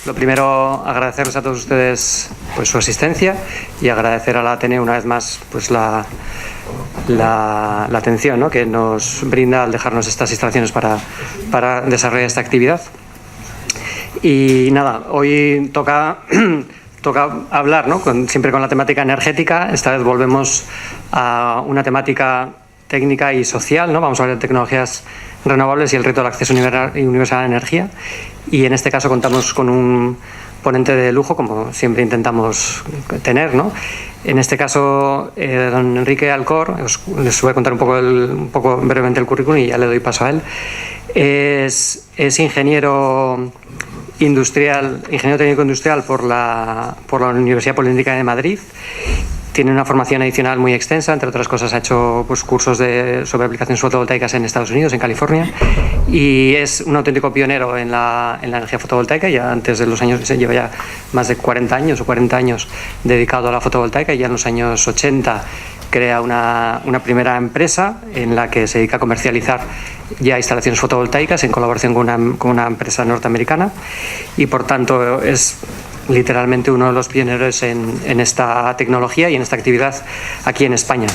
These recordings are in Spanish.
lo primero, agradecerles a todos ustedes pues, su asistencia y agradecer a la Ateneo una vez más pues, la atención, ¿no?, que nos brinda al dejarnos estas instalaciones para desarrollar esta actividad. Y nada, hoy toca hablar, ¿no?, siempre con la temática energética. Esta vez volvemos a una temática técnica y social, ¿no? Vamos a hablar de tecnologías renovables y el reto del acceso universal a la energía. Y en este caso contamos con un ponente de lujo, como siempre intentamos tener, ¿no? En este caso, don Enrique Alcor, les voy a contar un poco brevemente el currículum y ya le doy paso a él. Es ingeniero técnico industrial por la Universidad Politécnica de Madrid. Tiene una formación adicional muy extensa, entre otras cosas ha hecho pues, cursos sobre aplicaciones fotovoltaicas en Estados Unidos, en California, y es un auténtico pionero en la energía fotovoltaica. Ya antes de los años, se lleva ya más de 40 años dedicado a la fotovoltaica, y ya en los años 80 crea una primera empresa en la que se dedica a comercializar ya instalaciones fotovoltaicas en colaboración con una empresa norteamericana, y por tanto es literalmente uno de los pioneros en esta tecnología y en esta actividad aquí en España.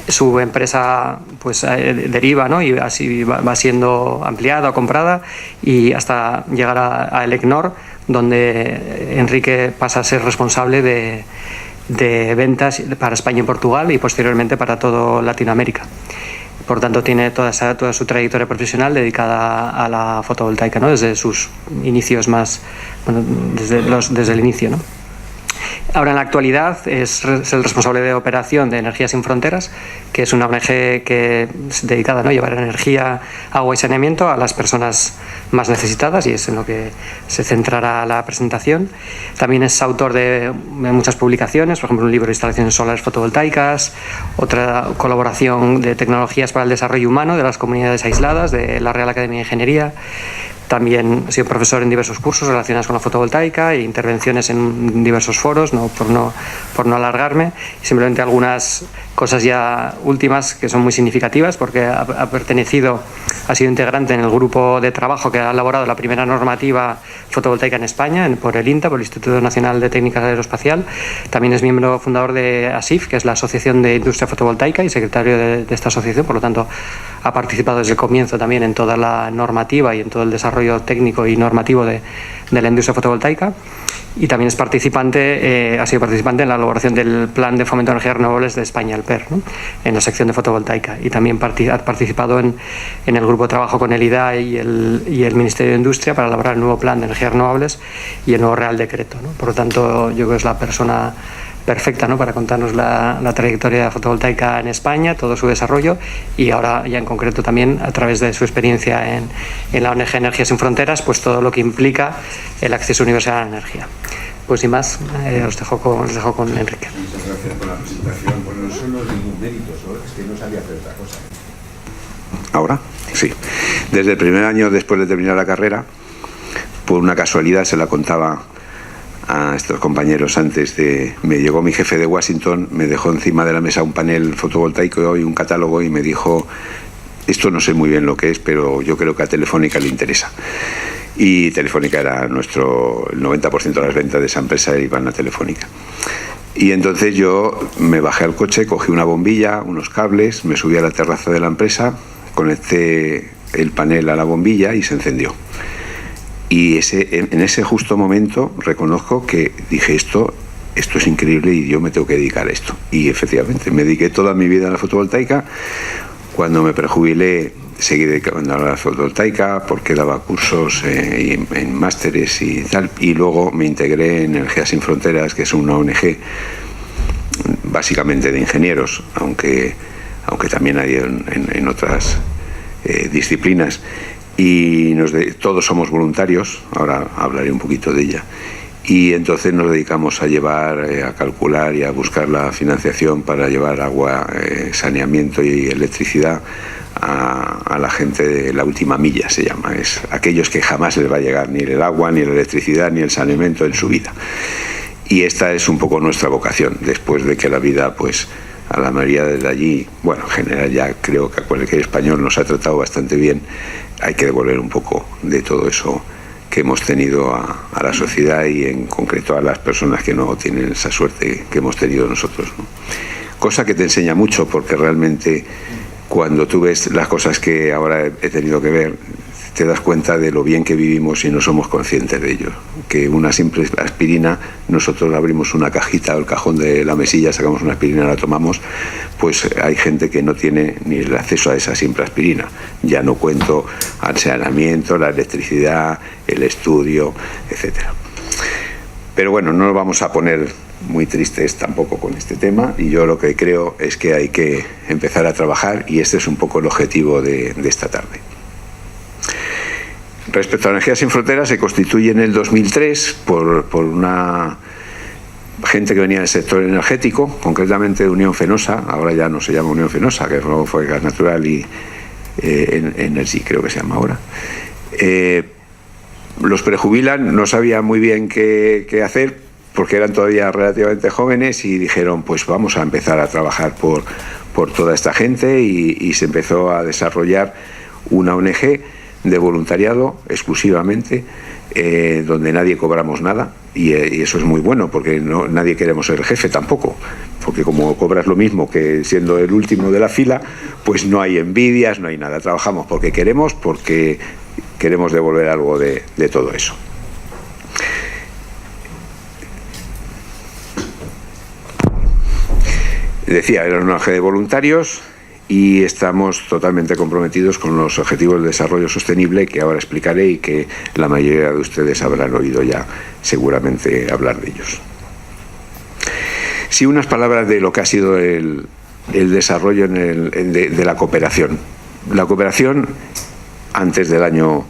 Su empresa pues deriva, ¿no?, y así va siendo ampliada o comprada, y hasta llegar a Elecnor, donde Enrique pasa a ser responsable de ventas para España y Portugal, y posteriormente para toda Latinoamérica. Por tanto, tiene toda su trayectoria profesional dedicada a la fotovoltaica, ¿no?, desde sus inicios desde el inicio, ¿no? Ahora, en la actualidad, es el responsable de operación de Energías Sin Fronteras, que es una ONG que es dedicada, ¿no?, a llevar energía, agua y saneamiento a las personas más necesitadas, y es en lo que se centrará la presentación. También es autor de muchas publicaciones, por ejemplo, un libro de instalaciones solares fotovoltaicas, otra colaboración de tecnologías para el desarrollo humano de las comunidades aisladas de la Real Academia de Ingeniería. También ha sido profesor en diversos cursos relacionados con la fotovoltaica e intervenciones en diversos foros, por no alargarme, y simplemente algunas cosas ya últimas que son muy significativas, porque ha sido integrante en el grupo de trabajo que ha elaborado la primera normativa fotovoltaica en España, por el INTA, por el Instituto Nacional de Técnica Aeroespacial. También es miembro fundador de ASIF, que es la Asociación de Industria Fotovoltaica, y secretario de esta asociación. Por lo tanto, ha participado desde el comienzo también en toda la normativa y en todo el desarrollo técnico y normativo de la industria fotovoltaica. Y también ha sido participante en la elaboración del Plan de Fomento de Energías Renovables de España, el PER, ¿no?, en la sección de fotovoltaica. Y también ha participado en el grupo de trabajo con el IDAE y el Ministerio de Industria para elaborar el nuevo Plan de Energías Renovables y el nuevo Real Decreto, ¿no? Por lo tanto, yo creo que es la persona perfecta, ¿no?, para contarnos la trayectoria fotovoltaica en España, todo su desarrollo, y ahora ya en concreto también a través de su experiencia en la ONG Energías Sin Fronteras, pues todo lo que implica el acceso universal a la energía. Pues sin más, os dejo con Enrique. Muchas gracias por la presentación. Bueno, no solo ningún mérito, es que no sabía hacer otra cosa. ¿Ahora? Sí. Desde el primer año después de terminar la carrera, por una casualidad, se la contaba a estos compañeros me llegó mi jefe de Washington, me dejó encima de la mesa un panel fotovoltaico y un catálogo, y me dijo: esto no sé muy bien lo que es, pero yo creo que a Telefónica le interesa. Y Telefónica era el 90% de las ventas de esa empresa iban a Telefónica. Y entonces yo me bajé al coche, cogí una bombilla, unos cables, me subí a la terraza de la empresa, conecté el panel a la bombilla y se encendió. Y en ese justo momento reconozco que dije: esto es increíble y yo me tengo que dedicar a esto. Y efectivamente me dediqué toda mi vida a la fotovoltaica. Cuando me prejubilé seguí dedicando a la fotovoltaica porque daba cursos en másteres y tal, y luego me integré en Energías Sin Fronteras, que es una ONG básicamente de ingenieros, aunque también hay en otras disciplinas. Y todos somos voluntarios, ahora hablaré un poquito de ella, y entonces nos dedicamos a calcular y a buscar la financiación para llevar agua, saneamiento y electricidad a la gente de la última milla, se llama, es aquellos que jamás les va a llegar ni el agua, ni la electricidad, ni el saneamiento en su vida. Y esta es un poco nuestra vocación, después de que la vida, pues, a la mayoría de allí, bueno, en general ya creo que a cualquier español nos ha tratado bastante bien, hay que devolver un poco de todo eso que hemos tenido a la sociedad y en concreto a las personas que no tienen esa suerte que hemos tenido nosotros, ¿no? Cosa que te enseña mucho, porque realmente cuando tú ves las cosas que ahora he tenido que ver, te das cuenta de lo bien que vivimos y no somos conscientes de ello. Que una simple aspirina, nosotros abrimos una cajita o el cajón de la mesilla, sacamos una aspirina, la tomamos, pues hay gente que no tiene ni el acceso a esa simple aspirina. Ya no cuento al saneamiento, la electricidad, el estudio, etcétera. Pero bueno, no nos vamos a poner muy tristes tampoco con este tema, y yo lo que creo es que hay que empezar a trabajar, y este es un poco el objetivo de esta tarde. Respecto a Energías Sin Fronteras, se constituye en el 2003 por una gente que venía del sector energético, concretamente de Unión Fenosa, ahora ya no se llama Unión Fenosa, que luego fue Gas Natural y Energy, creo que se llama ahora. Los prejubilan, no sabían muy bien qué hacer, porque eran todavía relativamente jóvenes, y dijeron, pues vamos a empezar a trabajar por toda esta gente, y se empezó a desarrollar una ONG de voluntariado exclusivamente, donde nadie cobramos nada, y eso es muy bueno, porque nadie queremos ser el jefe tampoco, porque como cobras lo mismo que siendo el último de la fila, pues no hay envidias, no hay nada. Trabajamos porque queremos devolver algo de todo eso. Decía, era una ONG de voluntarios, y estamos totalmente comprometidos con los Objetivos de Desarrollo Sostenible, que ahora explicaré y que la mayoría de ustedes habrán oído ya seguramente hablar de ellos. Sí, unas palabras de lo que ha sido el desarrollo de la cooperación. La cooperación, antes del año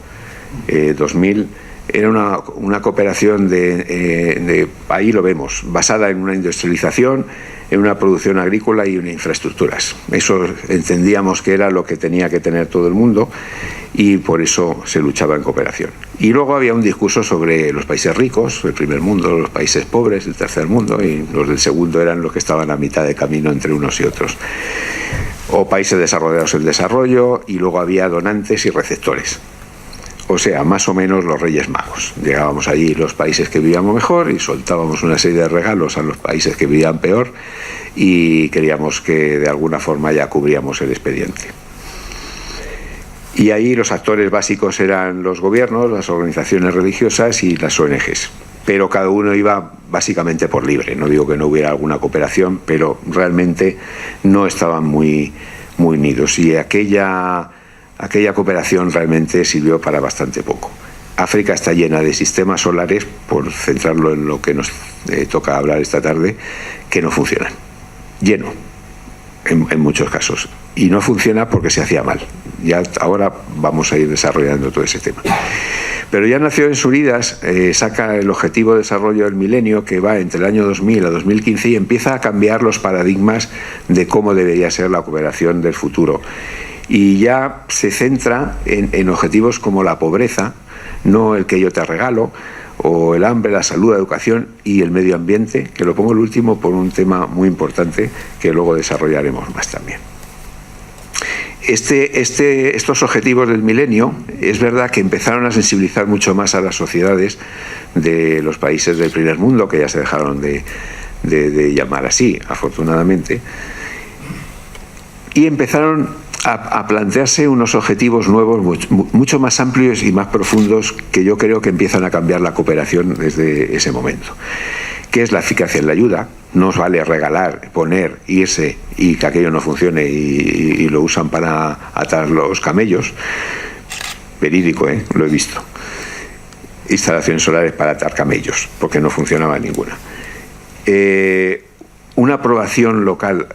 2000, era una cooperación ahí lo vemos, basada en una industrialización, en una producción agrícola y en infraestructuras. Eso entendíamos que era lo que tenía que tener todo el mundo, y por eso se luchaba en cooperación. Y luego había un discurso sobre los países ricos, el primer mundo, los países pobres, el tercer mundo, y los del segundo eran los que estaban a mitad de camino entre unos y otros. O países desarrollados en desarrollo, y luego había donantes y receptores. O sea, más o menos los Reyes Magos. Llegábamos allí los países que vivíamos mejor y soltábamos una serie de regalos a los países que vivían peor, y queríamos que de alguna forma ya cubríamos el expediente. Y ahí los actores básicos eran los gobiernos, las organizaciones religiosas y las ONGs. Pero cada uno iba básicamente por libre. No digo que no hubiera alguna cooperación, pero realmente no estaban muy unidos. Y aquella cooperación realmente sirvió para bastante poco. África está llena de sistemas solares, por centrarlo en lo que nos toca hablar esta tarde, que no funcionan. Lleno, en muchos casos. Y no funciona porque se hacía mal. Ya ahora vamos a ir desarrollando todo ese tema. Pero ya Naciones Unidas saca el Objetivo de Desarrollo del Milenio, que va entre el año 2000 a 2015, y empieza a cambiar los paradigmas de cómo debería ser la cooperación del futuro. Y ya se centra en objetivos como la pobreza, no el que yo te regalo, o el hambre, la salud, la educación y el medio ambiente, que lo pongo el último por un tema muy importante que luego desarrollaremos más también. Estos objetivos del milenio, es verdad que empezaron a sensibilizar mucho más a las sociedades de los países del primer mundo, que ya se dejaron de llamar así, afortunadamente, y empezaron a plantearse unos objetivos nuevos mucho más amplios y más profundos, que yo creo que empiezan a cambiar la cooperación desde ese momento. ¿Qué es la eficacia en la ayuda? No os vale regalar, poner, irse y que aquello no funcione y lo usan para atar los camellos. Verídico, lo he visto. Instalaciones solares para atar camellos, porque no funcionaba ninguna. Una aprobación local,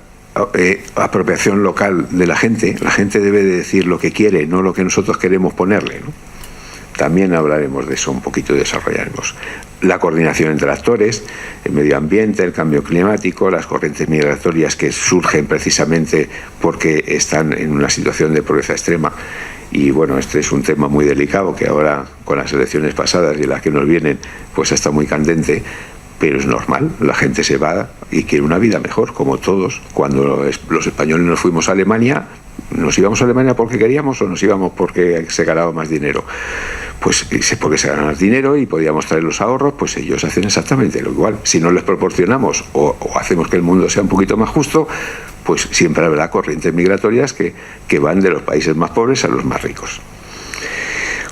apropiación local de la gente debe de decir lo que quiere, no lo que nosotros queremos ponerle, ¿no? También hablaremos de eso un poquito y desarrollaremos. La coordinación entre actores, el medio ambiente, el cambio climático, las corrientes migratorias que surgen precisamente porque están en una situación de pobreza extrema. Y bueno, este es un tema muy delicado que ahora, con las elecciones pasadas y las que nos vienen, pues está muy candente. Pero es normal, la gente se va y quiere una vida mejor, como todos. Cuando los españoles nos fuimos a Alemania, ¿nos íbamos a Alemania porque queríamos o nos íbamos porque se ganaba más dinero? pues porque se ganan más dinero y podíamos traer los ahorros, pues ellos hacen exactamente lo igual. Si no les proporcionamos o hacemos que el mundo sea un poquito más justo, pues siempre habrá corrientes migratorias que van de los países más pobres a los más ricos.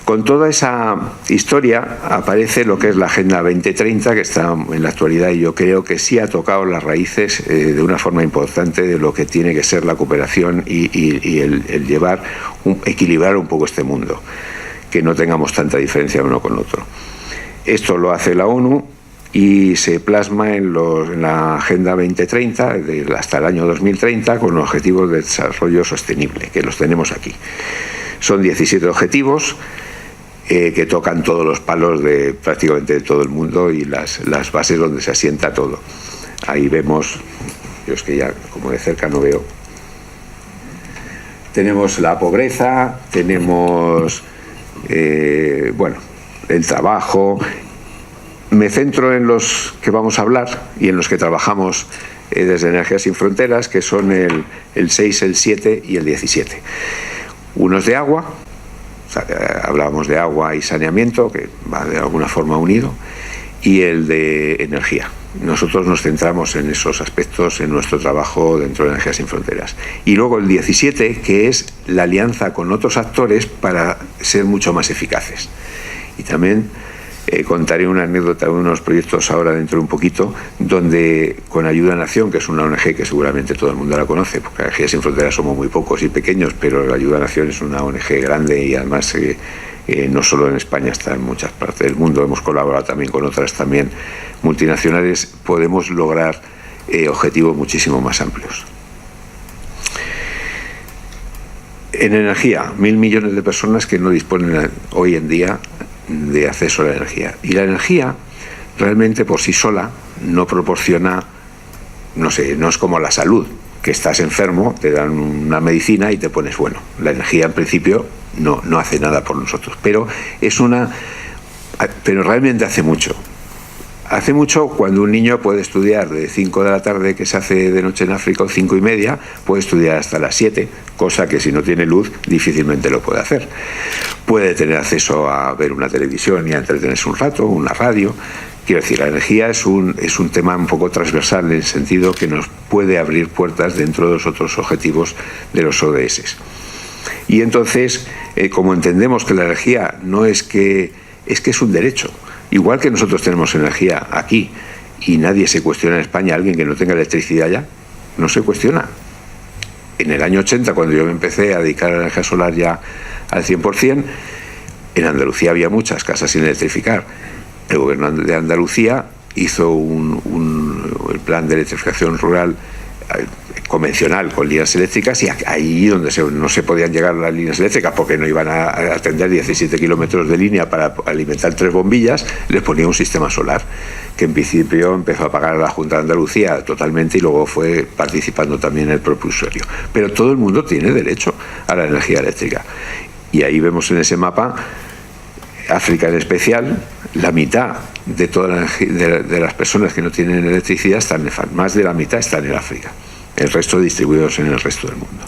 Con toda esa historia aparece lo que es la Agenda 2030, que está en la actualidad, y yo creo que sí ha tocado las raíces de una forma importante de lo que tiene que ser la cooperación y el llevar, equilibrar un poco este mundo, que no tengamos tanta diferencia uno con otro. Esto lo hace la ONU y se plasma en la Agenda 2030 hasta el año 2030 con los objetivos de desarrollo sostenible, que los tenemos aquí. Son 17 objetivos que tocan todos los palos de prácticamente de todo el mundo y las bases donde se asienta todo. Ahí vemos, yo es que ya como de cerca no veo. Tenemos la pobreza, tenemos el trabajo. Me centro en los que vamos a hablar y en los que trabajamos desde Energías Sin Fronteras, que son el 6, el 7 y el 17. Uno es de agua. Hablábamos de agua y saneamiento, que va de alguna forma unido, y el de energía. Nosotros nos centramos en esos aspectos en nuestro trabajo dentro de Energías Sin Fronteras. Y luego el 17, que es la alianza con otros actores para ser mucho más eficaces. Y también contaré una anécdota de unos proyectos ahora dentro de un poquito, donde con Ayuda Nación, que es una ONG que seguramente todo el mundo la conoce, porque Energías Sin Fronteras somos muy pocos y pequeños, pero la Ayuda Nación es una ONG grande y además no solo en España, está en muchas partes del mundo. Hemos colaborado también con otras también multinacionales. Podemos lograr objetivos muchísimo más amplios. En energía, 1.000 millones de personas que no disponen hoy en día de acceso a la energía. Y la energía realmente por sí sola no proporciona, no es como la salud, que estás enfermo, te dan una medicina y te pones bueno. La energía en principio no hace nada por nosotros, pero realmente hace mucho. Hace mucho cuando un niño puede estudiar de 5 de la tarde, que se hace de noche en África, o 5:30, puede estudiar hasta las 7, cosa que si no tiene luz difícilmente lo puede hacer. Puede tener acceso a ver una televisión y a entretenerse un rato, una radio. Quiero decir, la energía es un tema un poco transversal en el sentido que nos puede abrir puertas dentro de los otros objetivos de los ODS. Y entonces, como entendemos que la energía no es que es un derecho, igual que nosotros tenemos energía aquí y nadie se cuestiona en España, alguien que no tenga electricidad ya, no se cuestiona. En el año 80, cuando yo me empecé a dedicar a la energía solar ya al 100%, en Andalucía había muchas casas sin electrificar. El gobierno de Andalucía hizo el plan de electrificación rural convencional con líneas eléctricas, y ahí donde no se podían llegar las líneas eléctricas porque no iban a atender 17 kilómetros de línea para alimentar 3 bombillas, les ponía un sistema solar que en principio empezó a pagar la Junta de Andalucía totalmente y luego fue participando también el propio usuario. Pero todo el mundo tiene derecho a la energía eléctrica, y ahí vemos en ese mapa África en especial. La mitad de de las personas que no tienen electricidad más de la mitad están en África, el resto distribuidos en el resto del mundo.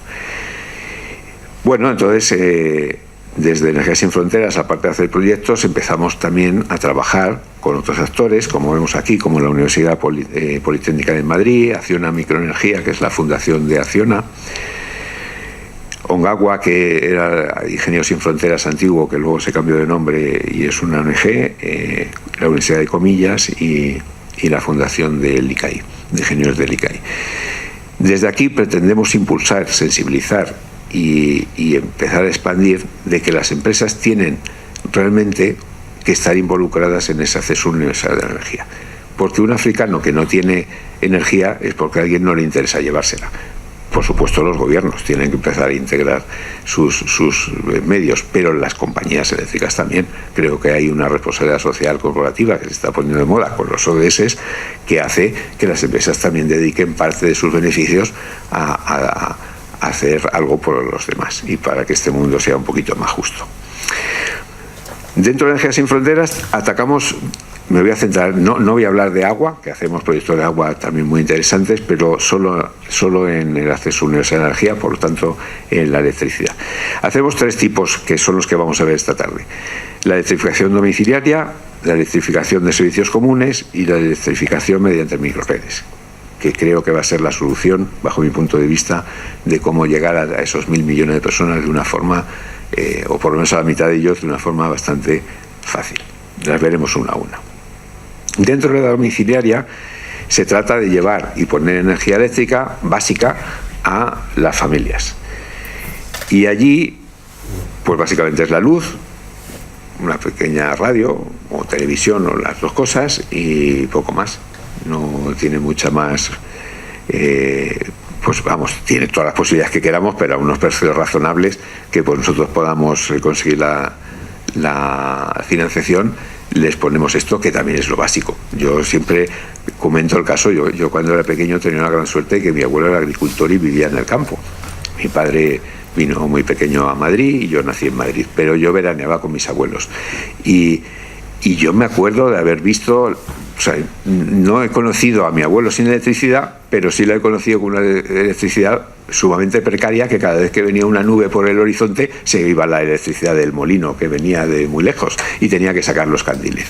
Bueno, entonces desde Energías Sin Fronteras, aparte de hacer proyectos, empezamos también a trabajar con otros actores, como vemos aquí, como la Universidad Politécnica de Madrid, Acciona Microenergía, que es la fundación de Acciona, Ongawa, que era Ingenieros Sin Fronteras antiguo, que luego se cambió de nombre y es una ONG, la Universidad de Comillas y la fundación del ICAI, de Ingenieros del ICAI. Desde aquí pretendemos impulsar, sensibilizar y empezar a expandir de que las empresas tienen realmente que estar involucradas en ese acceso universal de la energía. Porque un africano que no tiene energía es porque a alguien no le interesa llevársela. Por supuesto, los gobiernos tienen que empezar a integrar sus medios, pero las compañías eléctricas también. Creo que hay una responsabilidad social corporativa que se está poniendo de moda con los ODS, que hace que las empresas también dediquen parte de sus beneficios a hacer algo por los demás y para que este mundo sea un poquito más justo. Dentro de Energías Sin Fronteras atacamos me voy a centrar, no voy a hablar de agua, que hacemos proyectos de agua también muy interesantes, pero solo en el acceso universal a la energía, por lo tanto en la electricidad. Hacemos 3 tipos que son los que vamos a ver esta tarde: la electrificación domiciliaria, la electrificación de servicios comunes y la electrificación mediante microredes, que creo que va a ser la solución, bajo mi punto de vista, de cómo llegar a esos 1.000 millones de personas de una forma, o por lo menos a la mitad de ellos, de una forma bastante fácil. Las veremos una a una. Dentro de la domiciliaria se trata de llevar y poner energía eléctrica básica a las familias. Y allí, pues básicamente es la luz, una pequeña radio o televisión o las 2 cosas y poco más. No tiene mucha más, pues vamos, tiene todas las posibilidades que queramos, pero a unos precios razonables que pues nosotros podamos conseguir la financiación. Les ponemos esto, que también es lo básico. Yo siempre comento el caso, yo cuando era pequeño tenía una gran suerte, que mi abuelo era agricultor y vivía en el campo. Mi padre vino muy pequeño a Madrid y yo nací en Madrid, pero yo veraneaba con mis abuelos. Y yo me acuerdo de haber visto, o sea, no he conocido a mi abuelo sin electricidad, pero sí lo he conocido con una electricidad sumamente precaria, que cada vez que venía una nube por el horizonte se iba la electricidad del molino, que venía de muy lejos, y tenía que sacar los candiles.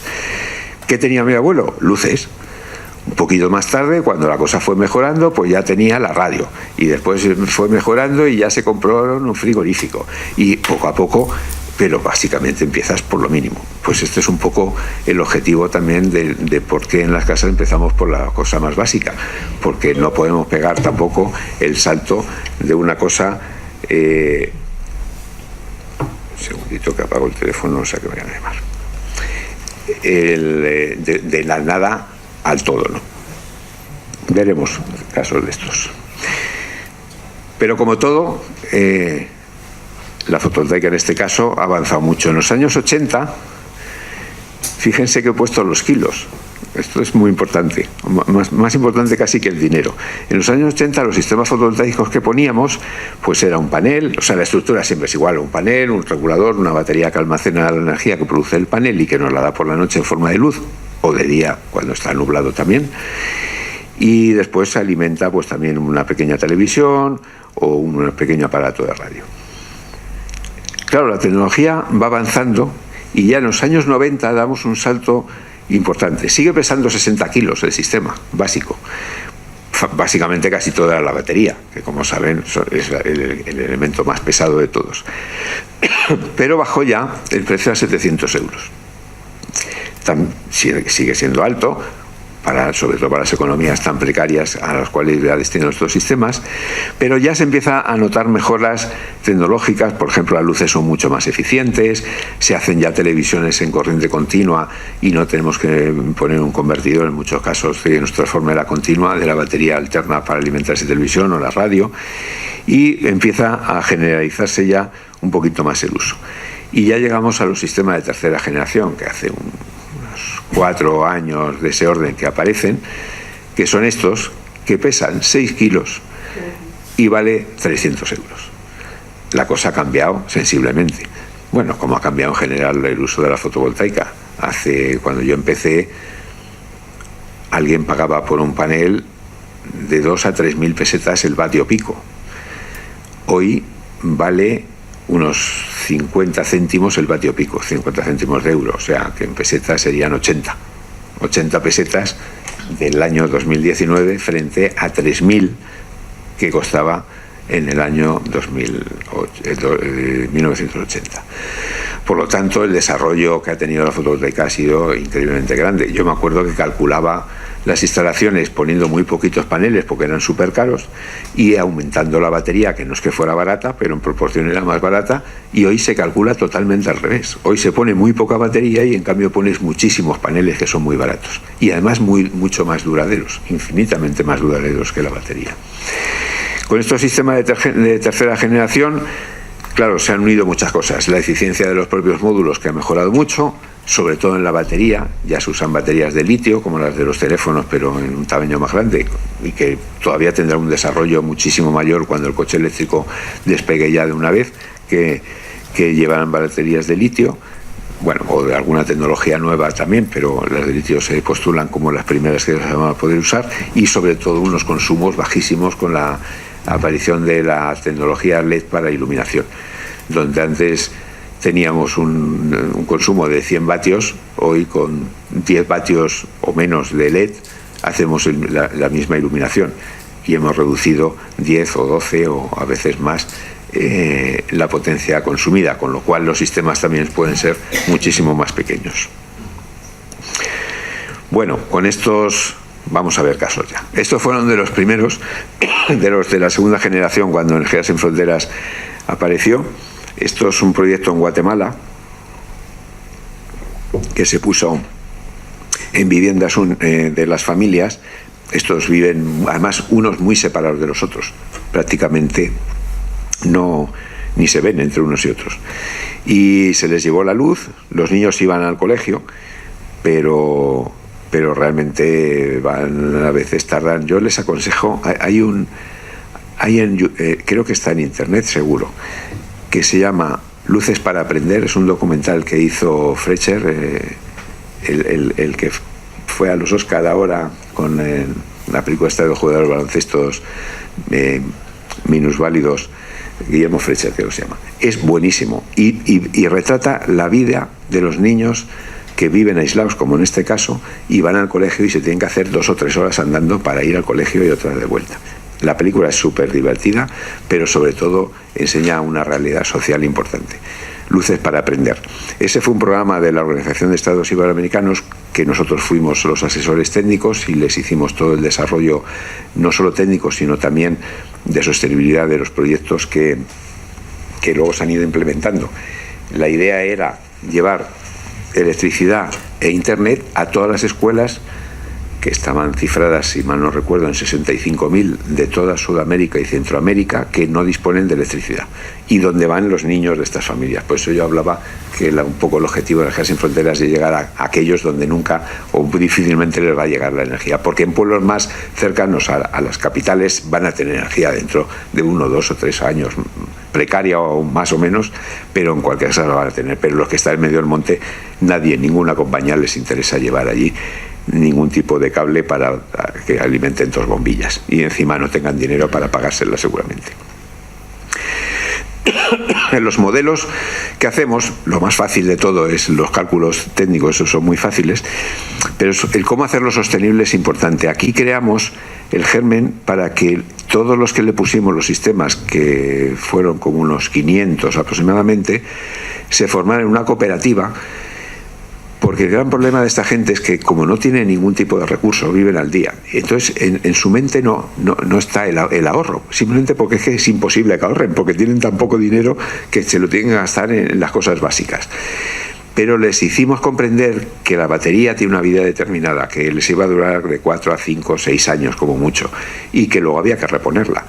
¿Qué tenía mi abuelo? Luces. Un poquito más tarde, cuando la cosa fue mejorando, pues ya tenía la radio, y después fue mejorando y ya se compraron un frigorífico, y poco a poco, pero básicamente empiezas por lo mínimo. Pues este es un poco el objetivo también de por qué en las casas empezamos por la cosa más básica, porque no podemos pegar tampoco el salto de una cosa... un segundito que apago el teléfono, o sea que me voy a llamar. De la nada al todo, ¿no? Veremos casos de estos. Pero como todo... la fotovoltaica en este caso ha avanzado mucho. En los años 80, fíjense que he puesto los kilos. Esto es muy importante, más importante casi que el dinero. En los años 80 los sistemas fotovoltaicos que poníamos, pues era un panel, o sea, la estructura siempre es igual: un panel, un regulador, una batería que almacena la energía que produce el panel y que nos la da por la noche en forma de luz, o de día cuando está nublado también. Y después se alimenta pues también una pequeña televisión o un pequeño aparato de radio. Claro, la tecnología va avanzando y ya en los años 90 damos un salto importante. Sigue pesando 60 kilos el sistema básico. Básicamente casi toda la batería, que como saben es el elemento más pesado de todos. Pero bajó ya el precio a 700 euros. Sigue siendo alto, sobre todo para las economías tan precarias a las cuales ya destinan estos sistemas, pero ya se empieza a notar mejoras tecnológicas. Por ejemplo, las luces son mucho más eficientes, se hacen ya televisiones en corriente continua y no tenemos que poner un convertidor, en muchos casos nos transforma la continua de la batería alterna para alimentar esa televisión o la radio, y empieza a generalizarse ya un poquito más el uso. Y ya llegamos a los sistemas de tercera generación, que hace unos 4 años de ese orden que aparecen, que son estos, que pesan 6 kilos y vale 300 euros. La cosa ha cambiado sensiblemente. Bueno, como ha cambiado en general el uso de la fotovoltaica. Cuando yo empecé, alguien pagaba por un panel de 2.000 a 3.000 pesetas el vatio pico. Hoy vale unos 50 céntimos el vatio pico, 50 céntimos de euro, o sea que en pesetas serían 80 pesetas del año 2019 frente a 3.000 que costaba en el año 1980. Por lo tanto, el desarrollo que ha tenido la fotovoltaica ha sido increíblemente grande. Yo me acuerdo que calculaba las instalaciones poniendo muy poquitos paneles porque eran súper caros y aumentando la batería, que no es que fuera barata, pero en proporción era más barata, y hoy se calcula totalmente al revés. Hoy se pone muy poca batería y en cambio pones muchísimos paneles que son muy baratos y además mucho más duraderos, infinitamente más duraderos que la batería. Con estos sistemas de tercera generación, claro, se han unido muchas cosas. La eficiencia de los propios módulos, que ha mejorado mucho, sobre todo en la batería. Ya se usan baterías de litio, como las de los teléfonos, pero en un tamaño más grande, y que todavía tendrá un desarrollo muchísimo mayor cuando el coche eléctrico despegue ya de una vez, que llevarán baterías de litio. bueno, o de alguna tecnología nueva también, pero las de litio se postulan como las primeras que se van a poder usar, y sobre todo unos consumos bajísimos con la aparición de la tecnología LED para iluminación, donde antes teníamos un consumo de 100 vatios, hoy con 10 vatios o menos de LED hacemos la misma iluminación, y hemos reducido 10 o 12 o a veces más la potencia consumida, con lo cual los sistemas también pueden ser muchísimo más pequeños. Bueno, con estos vamos a ver casos ya. Estos fueron de los primeros, de los de la segunda generación, cuando Energías Sin Fronteras apareció. Esto es un proyecto en Guatemala que se puso en viviendas de las familias. Estos viven, además, unos muy separados de los otros. Prácticamente ni se ven entre unos y otros. Y se les llevó la luz, los niños iban al colegio, pero realmente a veces tardan. Yo les aconsejo, creo que está en internet seguro, que se llama Luces para Aprender. Es un documental que hizo Fletcher, el que fue a los Oscar ahora con la película esta de los jugadores baloncestos minusválidos, Guillermo Fletcher creo que se llama. Es buenísimo y retrata la vida de los niños que viven aislados, como en este caso, y van al colegio y se tienen que hacer 2 o 3 horas andando para ir al colegio y otras de vuelta. La película es súper divertida, pero sobre todo enseña una realidad social importante. Luces para Aprender. Ese fue un programa de la Organización de Estados Iberoamericanos que nosotros fuimos los asesores técnicos y les hicimos todo el desarrollo, no solo técnico, sino también de sostenibilidad de los proyectos que luego se han ido implementando. La idea era llevar electricidad e internet a todas las escuelas, que estaban cifradas, si mal no recuerdo, en 65.000 de toda Sudamérica y Centroamérica, que no disponen de electricidad, y donde van los niños de estas familias. Por eso yo hablaba que un poco el objetivo de Energías Sin Fronteras es de llegar a aquellos donde nunca o difícilmente les va a llegar la energía, porque en pueblos más cercanos a las capitales van a tener energía dentro de 1, 2 o 3 años, precaria o más o menos, pero en cualquier caso la van a tener. Pero los que están en medio del monte, ninguna compañía les interesa llevar allí ningún tipo de cable para que alimenten 2 bombillas y encima no tengan dinero para pagárselas seguramente. En los modelos que hacemos, lo más fácil de todo es los cálculos técnicos, esos son muy fáciles, pero el cómo hacerlo sostenible es importante. Aquí creamos el germen para que todos los que le pusimos los sistemas, que fueron como unos 500 aproximadamente, se formaran en una cooperativa. Porque el gran problema de esta gente es que, como no tienen ningún tipo de recurso, viven al día. Entonces, en su mente no está el ahorro, simplemente porque es imposible que ahorren, porque tienen tan poco dinero que se lo tienen que gastar en las cosas básicas. Pero les hicimos comprender que la batería tiene una vida determinada, que les iba a durar de 4 a 5, 6 años como mucho, y que luego había que reponerla.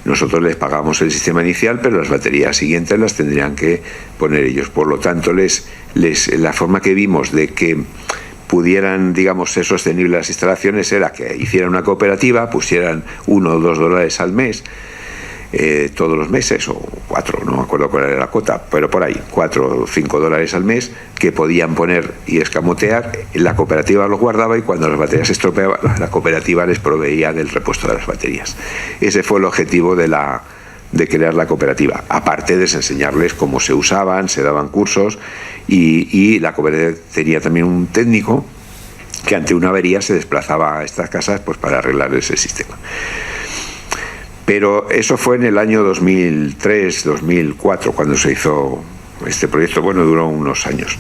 Nosotros les pagamos el sistema inicial, pero las baterías siguientes las tendrían que poner ellos. Por lo tanto, la forma que vimos de que pudieran, digamos, ser sostenibles las instalaciones era que hicieran una cooperativa, pusieran $1 o $2 al mes, todos los meses, o 4, no me acuerdo cuál era la cuota, pero por ahí, 4 o 5 dólares al mes, que podían poner y escamotear. La cooperativa los guardaba y cuando las baterías se estropeaban, la cooperativa les proveía del repuesto de las baterías. Ese fue el objetivo de crear la cooperativa, aparte de enseñarles cómo se usaban, se daban cursos, y la cooperativa tenía también un técnico que ante una avería se desplazaba a estas casas pues para arreglar ese sistema. Pero eso fue en el año 2003, 2004, cuando se hizo este proyecto. Bueno, duró unos años.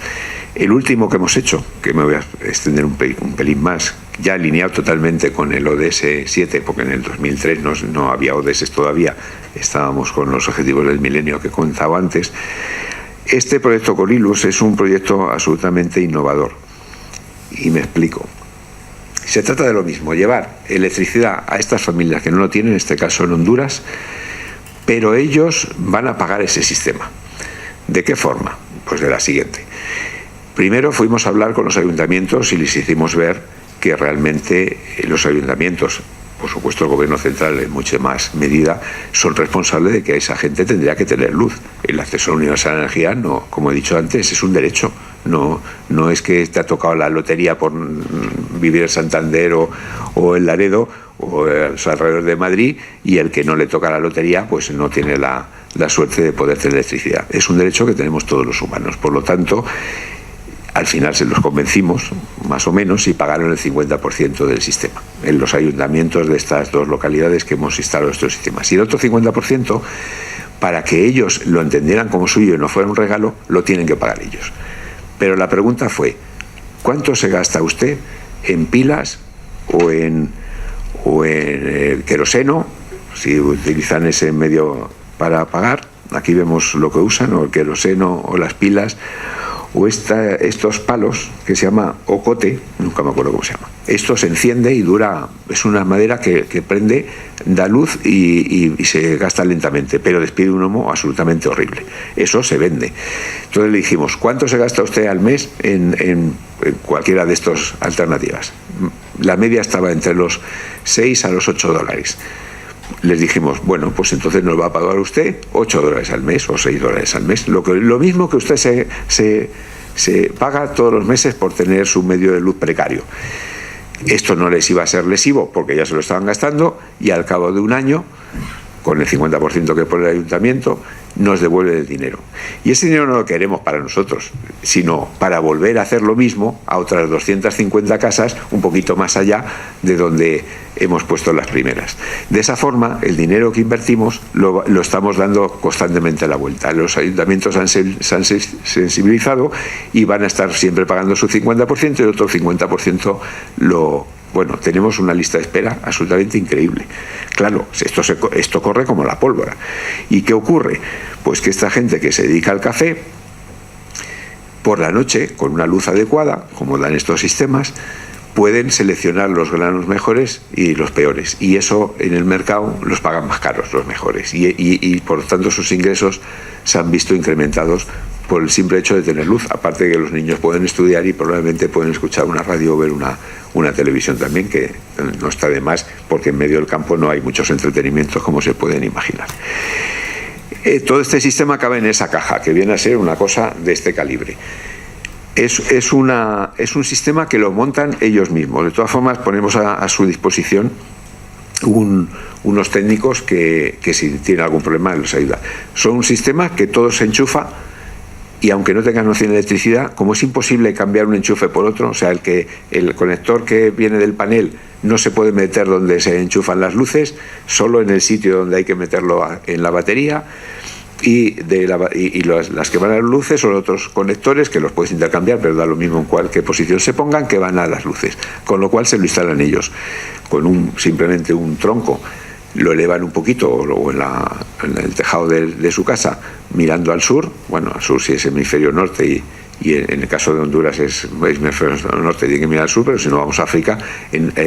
El último que hemos hecho, que me voy a extender un pelín más, ya alineado totalmente con el ODS 7, porque en el 2003 no había ODS todavía, estábamos con los objetivos del milenio que contaba antes. Este proyecto con ILUS es un proyecto absolutamente innovador. Y me explico. Se trata de lo mismo, llevar electricidad a estas familias que no lo tienen, en este caso en Honduras, pero ellos van a pagar ese sistema. ¿De qué forma? Pues de la siguiente. Primero fuimos a hablar con los ayuntamientos y les hicimos ver que realmente los ayuntamientos por supuesto el gobierno central en mucha más medida, son responsables de que esa gente tendría que tener luz. El acceso universal a la energía, no, como he dicho antes, es un derecho. No es que te ha tocado la lotería por vivir en Santander o en Laredo o a los alrededores de Madrid, y el que no le toca la lotería pues no tiene la suerte de poder tener electricidad. Es un derecho que tenemos todos los humanos. Por lo tanto, al final se los convencimos, más o menos, y pagaron el 50% del sistema en los ayuntamientos de estas dos localidades que hemos instalado estos sistemas. Y el otro 50%, para que ellos lo entendieran como suyo y no fuera un regalo, lo tienen que pagar ellos. Pero la pregunta fue, ¿cuánto se gasta usted en pilas o en queroseno, si utilizan ese medio para pagar? Aquí vemos lo que usan, o el queroseno o las pilas, o estos palos que se llama ocote, nunca me acuerdo cómo se llama. Esto se enciende y dura, es una madera que prende, da luz y se gasta lentamente, pero despide un humo absolutamente horrible. Eso se vende. Entonces le dijimos, ¿cuánto se gasta usted al mes en cualquiera de estas alternativas? La media estaba entre los 6 a los 8 dólares. Les dijimos, bueno, pues entonces nos va a pagar usted 8 dólares al mes o 6 dólares al mes, lo mismo que usted se paga todos los meses por tener su medio de luz precario. Esto no les iba a ser lesivo porque ya se lo estaban gastando, y al cabo de un año, con el 50% que pone el ayuntamiento, nos devuelve el dinero. Y ese dinero no lo queremos para nosotros, sino para volver a hacer lo mismo a otras 250 casas un poquito más allá de donde hemos puesto las primeras. De esa forma, el dinero que invertimos lo estamos dando constantemente la vuelta. Los ayuntamientos se han sensibilizado y van a estar siempre pagando su 50%, y el otro 50% bueno, tenemos una lista de espera absolutamente increíble. Claro, esto corre como la pólvora. ¿Y qué ocurre? Pues que esta gente que se dedica al café, por la noche, con una luz adecuada, como dan estos sistemas, pueden seleccionar los granos mejores y los peores. Y eso en el mercado los pagan más caros, los mejores. Y por lo tanto sus ingresos se han visto incrementados por el simple hecho de tener luz, aparte de que los niños pueden estudiar y probablemente pueden escuchar una radio o ver una televisión también, que no está de más, porque en medio del campo no hay muchos entretenimientos como se pueden imaginar. Todo este sistema cabe en esa caja, que viene a ser una cosa de este calibre. Es un sistema que lo montan ellos mismos. De todas formas, ponemos a su disposición unos técnicos que si tienen algún problema les ayuda. Son un sistema que todo se enchufa, y aunque no tengas noción de electricidad, como es imposible cambiar un enchufe por otro, o sea, el conector que viene del panel no se puede meter donde se enchufan las luces, solo en el sitio donde hay que meterlo en la batería, y las que van a las luces son otros conectores que los puedes intercambiar, pero da lo mismo en cualquier posición se pongan, que van a las luces, con lo cual se lo instalan ellos con simplemente un tronco. Lo elevan un poquito, o en el tejado de su casa, mirando al sur. Bueno, al sur si es hemisferio norte, y en el caso de Honduras es hemisferio norte, tiene que mirar al sur, pero si no vamos a África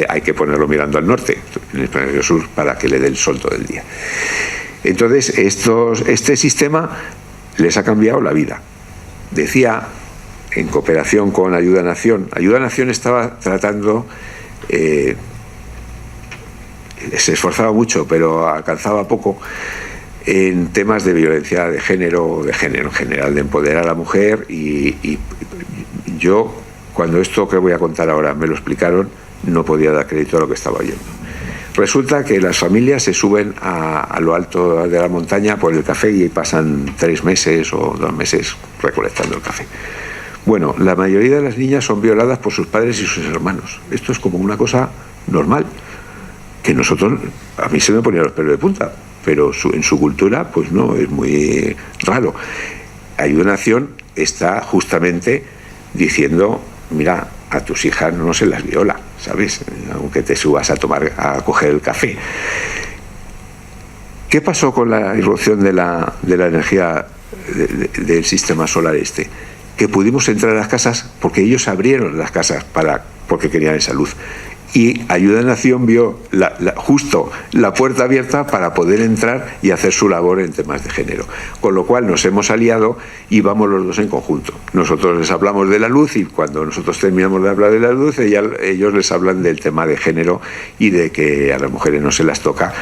hay que ponerlo mirando al norte, en el hemisferio sur, para que le dé el sol todo el día. Entonces, este sistema les ha cambiado la vida. Decía, en cooperación con Ayuda Nación estaba tratando... se esforzaba mucho, pero alcanzaba poco en temas de violencia de género en general, de empoderar a la mujer. Y yo, cuando esto que voy a contar ahora me lo explicaron, no podía dar crédito a lo que estaba oyendo. Resulta que las familias se suben a lo alto de la montaña por el café y pasan 3 meses o 2 meses recolectando el café. Bueno, la mayoría de las niñas son violadas por sus padres y sus hermanos. Esto es como una cosa normal, que nosotros, a mí se me ponían los pelos de punta, pero en su cultura pues no, es muy raro. Ayuda Nación está justamente diciendo, mira, a tus hijas no se las viola, ¿sabes? Aunque te subas a coger el café. ¿Qué pasó con la irrupción de la energía del sistema solar este? Que pudimos entrar a las casas porque ellos abrieron las casas porque querían esa luz. y Ayuda a Nación vio justo la puerta abierta para poder entrar y hacer su labor en temas de género. Con lo cual nos hemos aliado y vamos los dos en conjunto. Nosotros les hablamos de la luz y cuando nosotros terminamos de hablar de la luz, ellos les hablan del tema de género y de que a las mujeres no se las toca,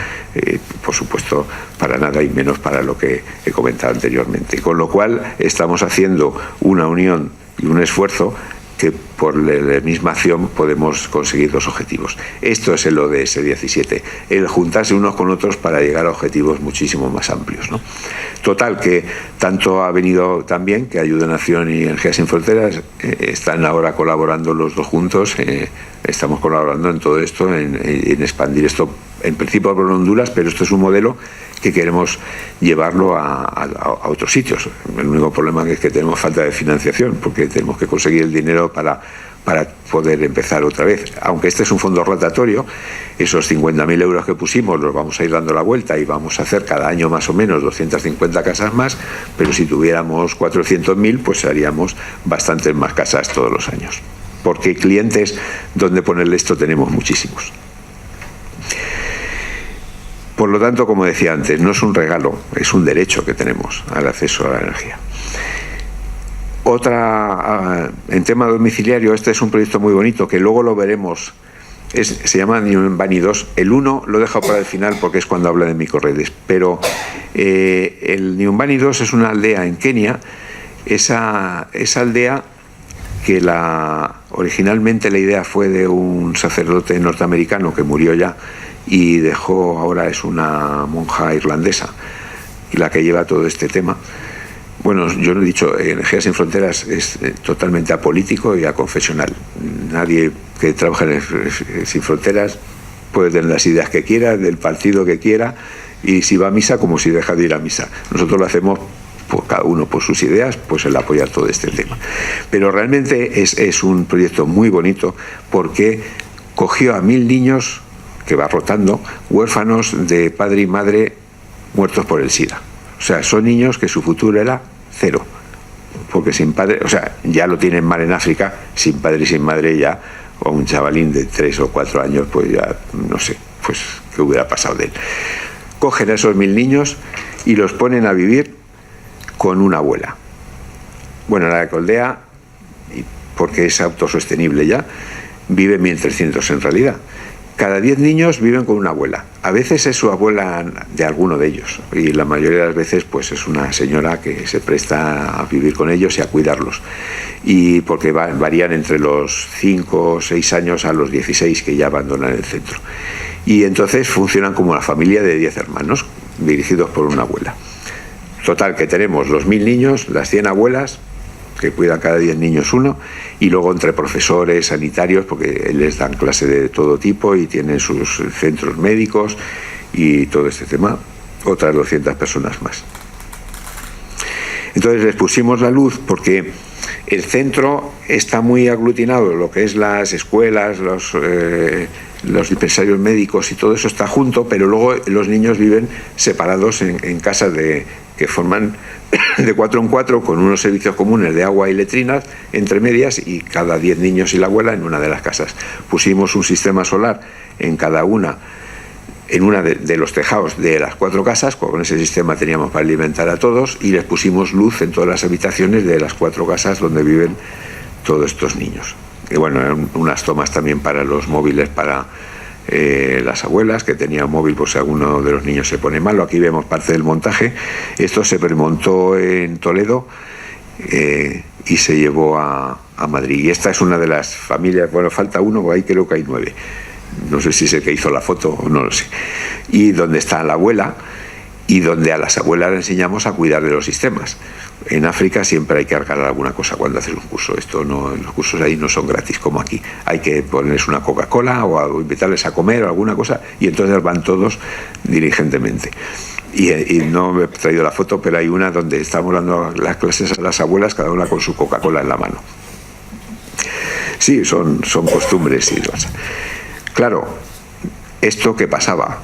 por supuesto, para nada y menos para lo que he comentado anteriormente. Con lo cual estamos haciendo una unión y un esfuerzo que por la misma acción podemos conseguir dos objetivos. Esto es el ODS 17, el juntarse unos con otros para llegar a objetivos muchísimo más amplios, ¿no? Total, que tanto ha venido también que Ayuda a Nación y Energías Sin Fronteras están ahora colaborando los dos juntos, estamos colaborando en todo esto, en expandir esto, en principio por Honduras, pero esto es un modelo que queremos llevarlo a otros sitios. El único problema es que tenemos falta de financiación, porque tenemos que conseguir el dinero para poder empezar otra vez. Aunque este es un fondo rotatorio, esos 50.000 euros que pusimos los vamos a ir dando la vuelta y vamos a hacer cada año más o menos 250 casas más, pero si tuviéramos 400.000, pues haríamos bastantes más casas todos los años. Porque clientes donde ponerle esto tenemos muchísimos. Por lo tanto, como decía antes, no es un regalo, es un derecho que tenemos al acceso a la energía. Otra, en tema domiciliario, este es un proyecto muy bonito que luego lo veremos, se llama Nyumbani 2. El 1 lo he dejado para el final porque es cuando habla de microredes, pero el Nyumbani 2 es una aldea en Kenia, esa aldea que originalmente la idea fue de un sacerdote norteamericano que murió ya, y dejó, ahora es una monja irlandesa la que lleva todo este tema. Bueno, yo lo he dicho, Energías Sin Fronteras es totalmente apolítico y aconfesional. Nadie que trabaja en Sin Fronteras puede tener las ideas que quiera, del partido que quiera, y si va a misa como si deja de ir a misa. Nosotros lo hacemos por cada uno por sus ideas, pues el apoyar todo este tema. Pero realmente es un proyecto muy bonito porque cogió a 1.000 niños, que va rotando, huérfanos de padre y madre muertos por el SIDA. O sea, son niños que su futuro era cero. Porque sin padre, o sea, ya lo tienen mal en África, sin padre y sin madre ya, o un chavalín de 3 o 4 años, pues ya, no sé, pues qué hubiera pasado de él. Cogen a esos 1.000 niños y los ponen a vivir con una abuela. Bueno, la de Coldea, porque es autosostenible ya, vive 1.300 en realidad. Cada 10 niños viven con una abuela. A veces es su abuela de alguno de ellos y la mayoría de las veces pues es una señora que se presta a vivir con ellos y a cuidarlos. Y porque varían entre los 5 o 6 años a los 16 que ya abandonan el centro. Y entonces funcionan como una familia de 10 hermanos dirigidos por una abuela. Total, que tenemos los 1.000 niños, las 100 abuelas, que cuidan cada 10 niños uno, y luego entre profesores, sanitarios, porque les dan clase de todo tipo y tienen sus centros médicos y todo este tema, otras 200 personas más. Entonces les pusimos la luz porque el centro está muy aglutinado, lo que es las escuelas, los dispensarios médicos y todo eso está junto, pero luego los niños viven separados en casas que forman de 4 en 4 con unos servicios comunes de agua y letrinas entre medias, y cada 10 niños y la abuela en una de las casas. Pusimos un sistema solar en cada una, en una de los tejados de las 4 casas. Con ese sistema teníamos para alimentar a todos, y les pusimos luz en todas las habitaciones de las 4 casas donde viven todos estos niños. Y bueno, unas tomas también para los móviles para las abuelas que tenían móvil por si alguno de los niños se pone malo. Aquí vemos parte del montaje. Esto se premontó en Toledo y se llevó a Madrid. Y esta es una de las familias, bueno, falta uno, ahí creo que hay 9. No sé si es el que hizo la foto o no lo sé. Y donde está la abuela, y donde a las abuelas le enseñamos a cuidar de los sistemas. En África siempre hay que regalar alguna cosa cuando haces un curso. Esto no, los cursos ahí no son gratis como aquí. Hay que ponerles una Coca-Cola o invitarles a comer o alguna cosa, y entonces van todos diligentemente. Y no me he traído la foto, pero hay una donde estamos dando las clases a las abuelas, cada una con su Coca-Cola en la mano. Sí, son costumbres y demás. Claro, esto que pasaba,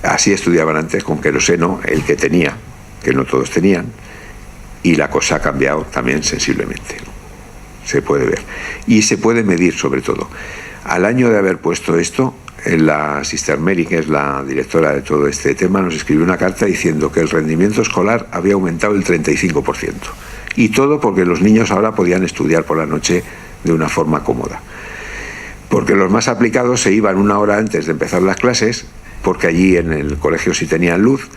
así estudiaban antes con queroseno, el que tenía, que no todos tenían, y la cosa ha cambiado también sensiblemente. Se puede ver. Y se puede medir, sobre todo. Al año de haber puesto esto, la Sister Mary, que es la directora de todo este tema, nos escribió una carta diciendo que el rendimiento escolar había aumentado el 35%. Y todo porque los niños ahora podían estudiar por la noche de una forma cómoda. Porque los más aplicados se iban una hora antes de empezar las clases, porque allí en el colegio sí tenían luz,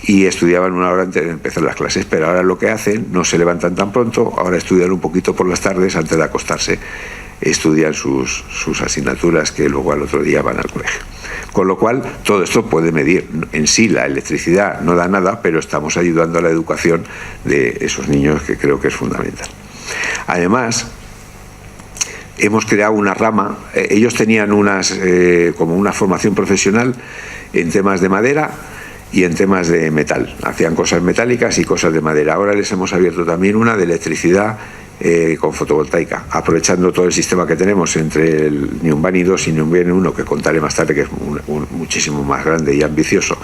y estudiaban una hora antes de empezar las clases, pero ahora lo que hacen, no se levantan tan pronto, ahora estudian un poquito por las tardes antes de acostarse, estudian sus asignaturas que luego al otro día van al colegio. Con lo cual, todo esto puede medir. En sí, la electricidad no da nada, pero estamos ayudando a la educación de esos niños, que creo que es fundamental. Además, hemos creado una rama, ellos tenían como una formación profesional en temas de madera y en temas de metal. Hacían cosas metálicas y cosas de madera. Ahora les hemos abierto también una de electricidad con fotovoltaica, aprovechando todo el sistema que tenemos entre el Nyumbani 2 y Nyumbani 1, que contaré más tarde, que es muchísimo más grande y ambicioso.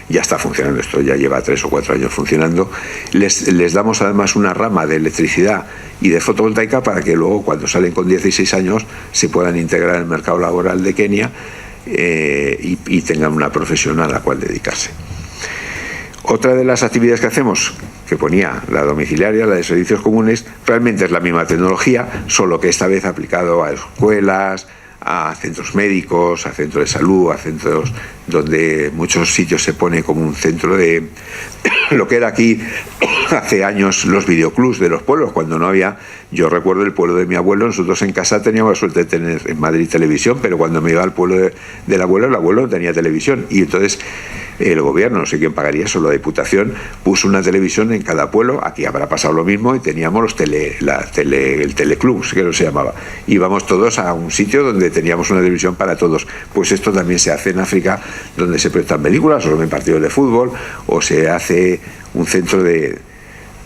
Ya está funcionando esto, ya lleva 3 o 4 años funcionando. Les damos además una rama de electricidad y de fotovoltaica para que luego, cuando salen con 16 años, se puedan integrar en el mercado laboral de Kenia y tengan una profesión a la cual dedicarse. Otra de las actividades que hacemos, que ponía la domiciliaria, la de servicios comunes, realmente es la misma tecnología, solo que esta vez aplicado a escuelas, a centros médicos, a centros de salud, a centros donde muchos sitios se pone como un centro de lo que era aquí hace años los videoclubs de los pueblos, cuando no había. Yo recuerdo el pueblo de mi abuelo, nosotros en casa teníamos la suerte de tener en Madrid televisión, pero cuando me iba al pueblo del abuelo, el abuelo no tenía televisión, y entonces el gobierno, no sé quién pagaría, solo la Diputación, puso una televisión en cada pueblo. Aquí habrá pasado lo mismo, y teníamos el teleclub, que no se llamaba. Íbamos todos a un sitio donde teníamos una televisión para todos. Pues esto también se hace en África, donde se prestan películas, o en partidos de fútbol, o se hace un centro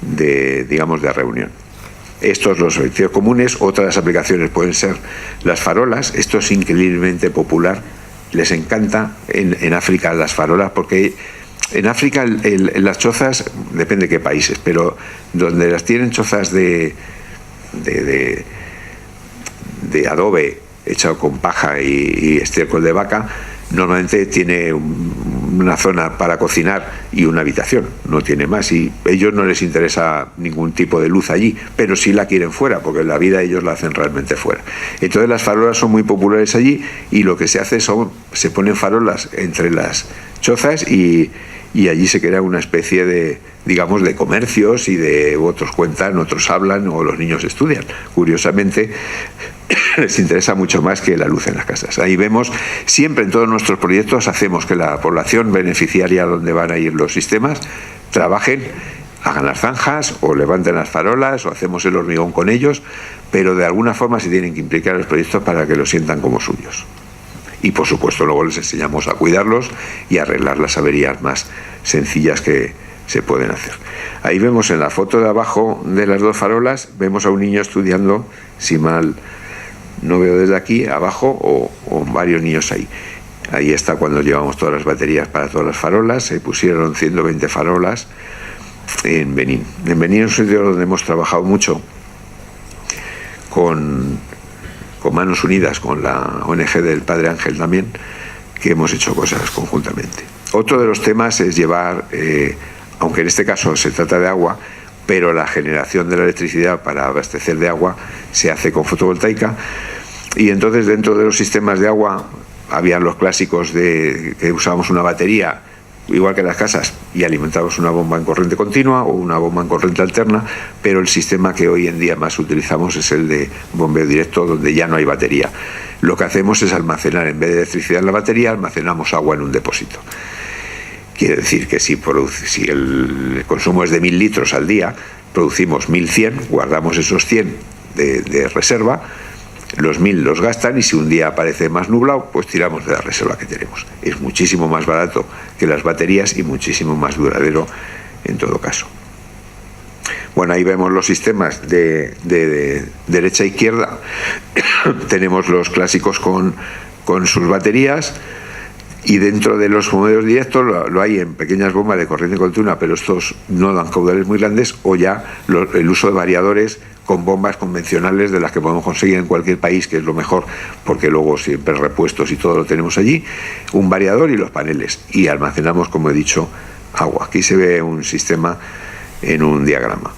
digamos, de reunión. Estos los servicios comunes. Otras aplicaciones pueden ser las farolas. Esto es increíblemente popular. Les encanta en África las farolas, porque en África las chozas, depende de qué países, pero donde las tienen chozas de adobe echado con paja y estiércol de vaca, normalmente tiene una zona para cocinar y una habitación, no tiene más, y a ellos no les interesa ningún tipo de luz allí, pero sí la quieren fuera, porque la vida ellos la hacen realmente fuera. Entonces las farolas son muy populares allí, y lo que se hace se ponen farolas entre las chozas y allí se crea una especie de, digamos, de comercios, y otros cuentan, otros hablan, o los niños estudian. Curiosamente, les interesa mucho más que la luz en las casas. Ahí vemos, siempre en todos nuestros proyectos hacemos que la población beneficiaria donde van a ir los sistemas trabajen, hagan las zanjas o levanten las farolas o hacemos el hormigón con ellos, pero de alguna forma se tienen que implicar en los proyectos para que los sientan como suyos. Y por supuesto luego les enseñamos a cuidarlos y a arreglar las averías más sencillas que se pueden hacer. Ahí vemos en la foto de abajo de las dos farolas, vemos a un niño estudiando, si mal no veo desde aquí, abajo, o varios niños ahí. Ahí está cuando llevamos todas las baterías para todas las farolas. Se pusieron 120 farolas en Benín. En Benín es un sitio donde hemos trabajado mucho con Manos Unidas, con la ONG del Padre Ángel también, que hemos hecho cosas conjuntamente. Otro de los temas es llevar, aunque en este caso se trata de agua, pero la generación de la electricidad para abastecer de agua se hace con fotovoltaica, y entonces dentro de los sistemas de agua habían los clásicos de que usábamos una batería, igual que en las casas, y alimentábamos una bomba en corriente continua o una bomba en corriente alterna, pero el sistema que hoy en día más utilizamos es el de bombeo directo, donde ya no hay batería. Lo que hacemos es almacenar, en vez de electricidad en la batería, almacenamos agua en un depósito. Quiere decir que si el consumo es de 1000 litros al día, producimos 1100, guardamos esos 100 de reserva, los 1000 los gastan, y si un día aparece más nublado, pues tiramos de la reserva que tenemos. Es muchísimo más barato que las baterías y muchísimo más duradero en todo caso. Bueno, ahí vemos los sistemas de derecha a izquierda. Tenemos los clásicos con sus baterías. Y dentro de los modelos directos lo hay en pequeñas bombas de corriente continua, pero estos no dan caudales muy grandes, o ya el uso de variadores con bombas convencionales de las que podemos conseguir en cualquier país, que es lo mejor, porque luego siempre repuestos y todo lo tenemos allí, un variador y los paneles. Y almacenamos, como he dicho, agua. Aquí se ve un sistema en un diagrama.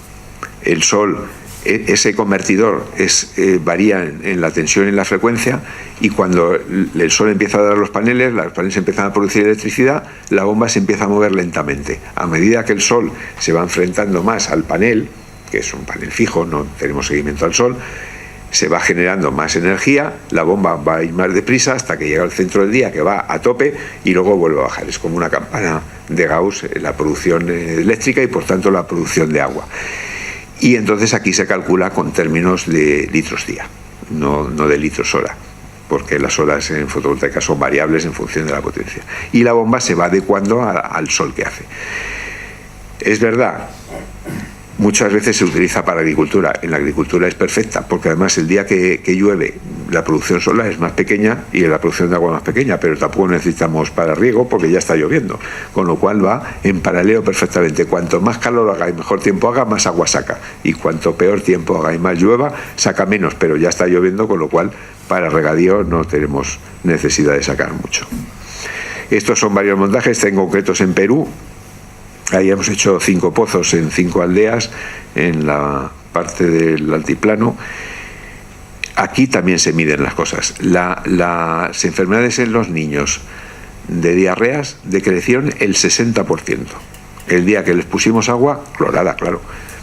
El sol, ese convertidor varía en la tensión y en la frecuencia, y cuando el sol empieza a dar los paneles empiezan a producir electricidad, la bomba se empieza a mover lentamente. A medida que el sol se va enfrentando más al panel, que es un panel fijo, no tenemos seguimiento al sol, se va generando más energía, la bomba va a ir más deprisa hasta que llega al centro del día, que va a tope, y luego vuelve a bajar. Es como una campana de Gauss, la producción eléctrica y por tanto la producción de agua. Y entonces aquí se calcula con términos de litros día, no de litros hora, porque las horas en fotovoltaica son variables en función de la potencia. Y la bomba se va adecuando al sol que hace. Es verdad, muchas veces se utiliza para agricultura. En la agricultura es perfecta, porque además el día que llueve la producción solar es más pequeña y la producción de agua más pequeña, pero tampoco necesitamos para riego porque ya está lloviendo, con lo cual va en paralelo perfectamente. Cuanto más calor haga y mejor tiempo haga, más agua saca, y cuanto peor tiempo haga y más llueva, saca menos, pero ya está lloviendo, con lo cual para regadío no tenemos necesidad de sacar mucho. Estos son varios montajes, tengo concretos en Perú. Ahí hemos hecho 5 pozos en 5 aldeas en la parte del altiplano. Aquí también se miden las cosas. Las enfermedades en los niños de diarreas decrecieron el 60%. El día que les pusimos agua clorada, claro.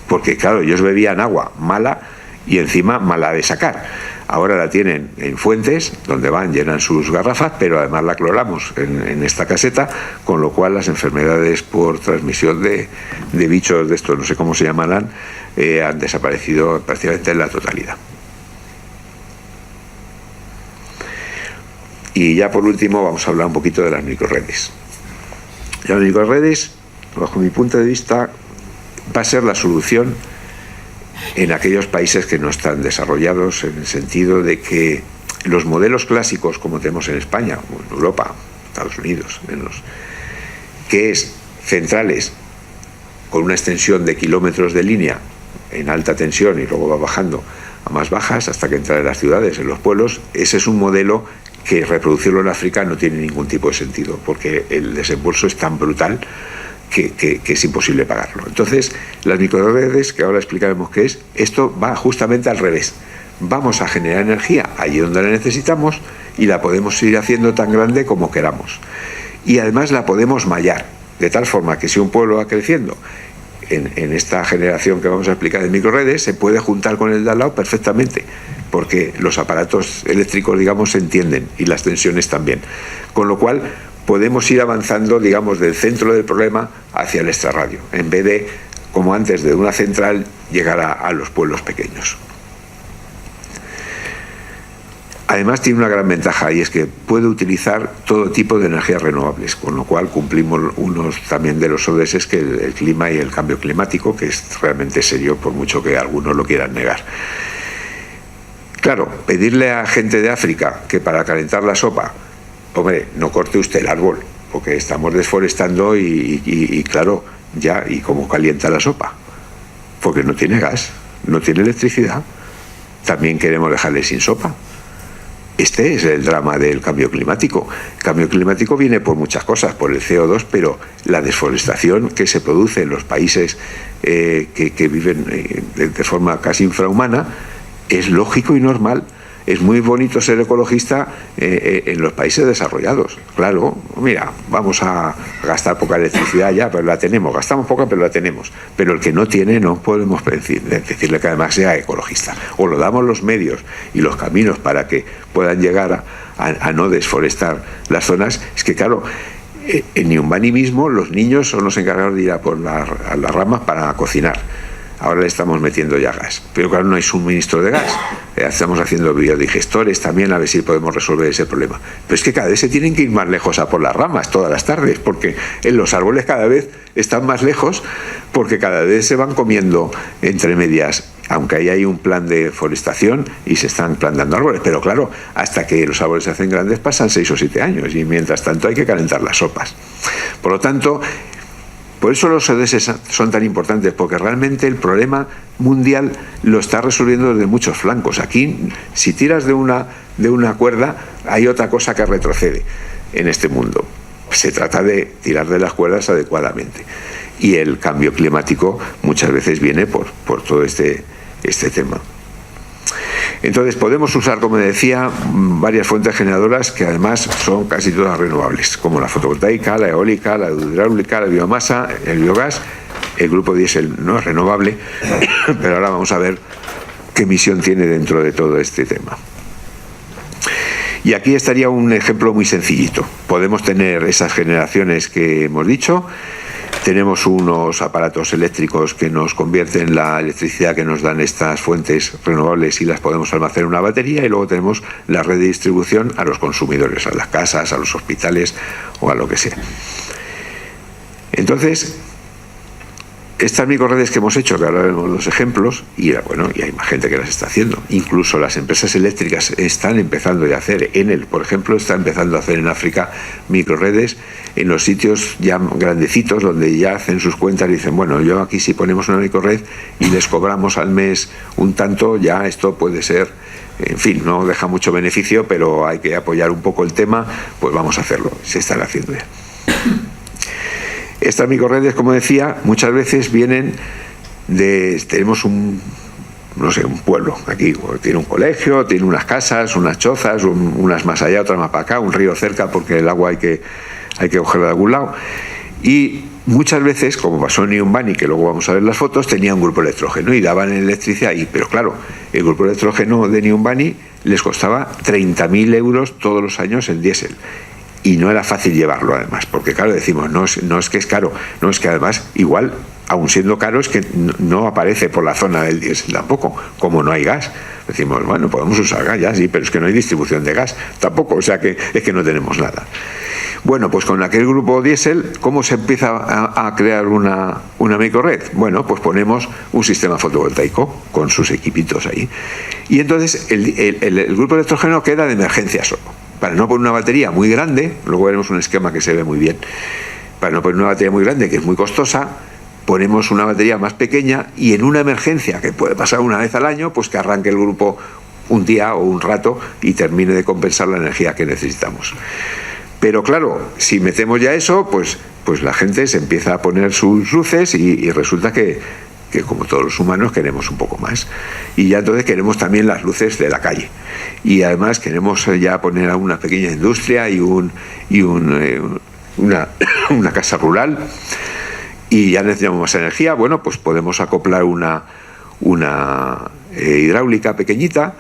Porque, claro, ellos bebían agua mala y encima mala de sacar. Ahora la tienen en fuentes, donde van, llenan sus garrafas, pero además la cloramos en esta caseta, con lo cual las enfermedades por transmisión de bichos de estos, no sé cómo se llamarán, han desaparecido prácticamente en la totalidad. Y ya por último vamos a hablar un poquito de las microredes. Las microredes, bajo mi punto de vista, va a ser la solución en aquellos países que no están desarrollados, en el sentido de que los modelos clásicos, como tenemos en España, o en Europa, Estados Unidos, que es centrales con una extensión de kilómetros de línea en alta tensión y luego va bajando a más bajas hasta que entra en las ciudades, en los pueblos, ese es un modelo que reproducirlo en África no tiene ningún tipo de sentido, porque el desembolso es tan brutal que es imposible pagarlo. Entonces, las microredes, que ahora explicaremos qué es, esto va justamente al revés. Vamos a generar energía allí donde la necesitamos y la podemos ir haciendo tan grande como queramos. Y además la podemos mallar, de tal forma que si un pueblo va creciendo en esta generación que vamos a explicar de microredes, se puede juntar con el de al lado perfectamente, porque los aparatos eléctricos, digamos, se entienden y las tensiones también. Con lo cual, podemos ir avanzando, digamos, del centro del problema hacia el extrarradio, en vez de, como antes, de una central, llegar a los pueblos pequeños. Además tiene una gran ventaja, y es que puede utilizar todo tipo de energías renovables, con lo cual cumplimos unos también de los ODS, que el clima y el cambio climático, que es realmente serio, por mucho que algunos lo quieran negar. Claro, pedirle a gente de África que para calentar la sopa, hombre, no corte usted el árbol, porque estamos desforestando y claro, ya, ¿y cómo calienta la sopa? Porque no tiene gas, no tiene electricidad. También queremos dejarle sin sopa. Este es el drama del cambio climático. El cambio climático viene por muchas cosas, por el CO2, pero la desforestación que se produce en los países que viven de forma casi infrahumana es lógico y normal. Es muy bonito ser ecologista en los países desarrollados. Claro, mira, vamos a gastar poca electricidad ya, pero la tenemos. Gastamos poca, pero la tenemos. Pero el que no tiene, no podemos decirle que además sea ecologista. O lo damos los medios y los caminos para que puedan llegar a no desforestar las zonas. Es que, claro, en Niumbani mismo los niños son los encargados de ir a por las ramas para cocinar. Ahora le estamos metiendo ya gas, pero claro, no hay suministro de gas. Estamos haciendo biodigestores también, a ver si podemos resolver ese problema. Pero es que cada vez se tienen que ir más lejos a por las ramas todas las tardes, porque en los árboles cada vez están más lejos, porque cada vez se van comiendo entre medias aunque ahí hay un plan de forestación y se están plantando árboles, pero claro, hasta que los árboles se hacen grandes pasan 6 o 7 años y mientras tanto hay que calentar las sopas. Por lo tanto, por eso los ODS son tan importantes, porque realmente el problema mundial lo está resolviendo desde muchos flancos. Aquí, si tiras de una cuerda, hay otra cosa que retrocede en este mundo. Se trata de tirar de las cuerdas adecuadamente. Y el cambio climático muchas veces viene por todo este tema. Entonces podemos usar, como decía, varias fuentes generadoras que además son casi todas renovables, como la fotovoltaica, la eólica, la hidráulica, la biomasa, el biogás. El grupo diésel no es renovable, pero ahora vamos a ver qué misión tiene dentro de todo este tema. Y aquí estaría un ejemplo muy sencillito. Podemos tener esas generaciones que hemos dicho. Tenemos unos aparatos eléctricos que nos convierten la electricidad que nos dan estas fuentes renovables y las podemos almacenar en una batería, y luego tenemos la red de distribución a los consumidores, a las casas, a los hospitales o a lo que sea. Entonces, estas microredes que hemos hecho, que ahora vemos los ejemplos, y bueno, y hay más gente que las está haciendo. Incluso las empresas eléctricas están empezando a hacer, por ejemplo, está empezando a hacer en África microredes en los sitios ya grandecitos donde ya hacen sus cuentas y dicen, bueno, yo aquí si ponemos una microred y les cobramos al mes un tanto, ya esto puede ser, en fin, no deja mucho beneficio, pero hay que apoyar un poco el tema, pues vamos a hacerlo, se están haciendo ya. Estas microredes, como decía, muchas veces vienen tenemos un pueblo aquí, tiene un colegio, tiene unas casas, unas chozas, unas más allá, otras más para acá, un río cerca porque el agua hay que cogerla de algún lado. Y muchas veces, como pasó en Niumbani, que luego vamos a ver las fotos, tenía un grupo electrógeno y daban electricidad ahí, pero claro, el grupo electrógeno de Niumbani les costaba 30.000 euros todos los años el diésel. Y no era fácil llevarlo, además, porque claro, decimos, no es que es caro, no, es que además, igual, aun siendo caro, es que no aparece por la zona del diésel tampoco, como no hay gas. Decimos, bueno, podemos usar gas, ya sí, pero es que no hay distribución de gas tampoco, o sea que es que no tenemos nada. Bueno, pues con aquel grupo diésel, ¿cómo se empieza a crear una microred? Bueno, pues ponemos un sistema fotovoltaico con sus equipitos ahí. Y entonces el grupo electrógeno queda de emergencia solo. Para no poner una batería muy grande, luego veremos un esquema que se ve muy bien, para no poner una batería muy grande que es muy costosa, ponemos una batería más pequeña y en una emergencia que puede pasar una vez al año, pues que arranque el grupo un día o un rato y termine de compensar la energía que necesitamos. Pero claro, si metemos ya eso, pues la gente se empieza a poner sus luces y resulta que como todos los humanos queremos un poco más. Y ya entonces queremos también las luces de la calle. Y además queremos ya poner a una pequeña industria y una casa rural. Y ya necesitamos más energía. Bueno, pues podemos acoplar una hidráulica pequeñita.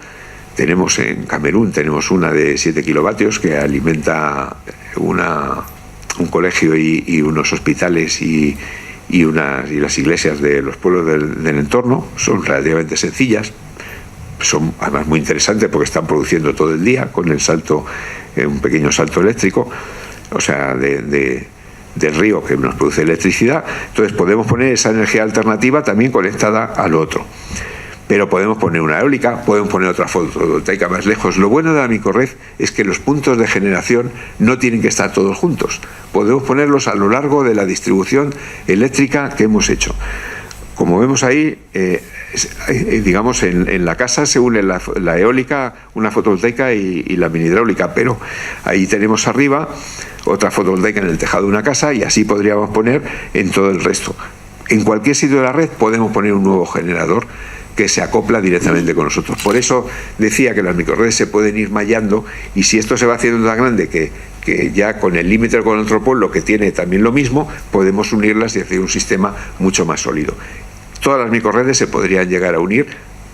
Tenemos en Camerún, tenemos una de 7 kilovatios que alimenta un colegio y unos hospitales y las iglesias de los pueblos del entorno. Son relativamente sencillas, son además muy interesantes porque están produciendo todo el día con el salto, un pequeño salto eléctrico, o sea, del río que nos produce electricidad. Entonces podemos poner esa energía alternativa también conectada al otro. Pero podemos poner una eólica, podemos poner otra fotovoltaica más lejos. Lo bueno de la microred es que los puntos de generación no tienen que estar todos juntos. Podemos ponerlos a lo largo de la distribución eléctrica que hemos hecho. Como vemos ahí, digamos, en la casa se une la eólica, una fotovoltaica y la mini hidráulica, pero ahí tenemos arriba otra fotovoltaica en el tejado de una casa y así podríamos poner en todo el resto. En cualquier sitio de la red podemos poner un nuevo generador que se acopla directamente con nosotros. Por eso decía que las microredes se pueden ir mallando y si esto se va haciendo tan grande que ya con el límite con otro pueblo que tiene también lo mismo, podemos unirlas y hacer un sistema mucho más sólido. Todas las microredes se podrían llegar a unir.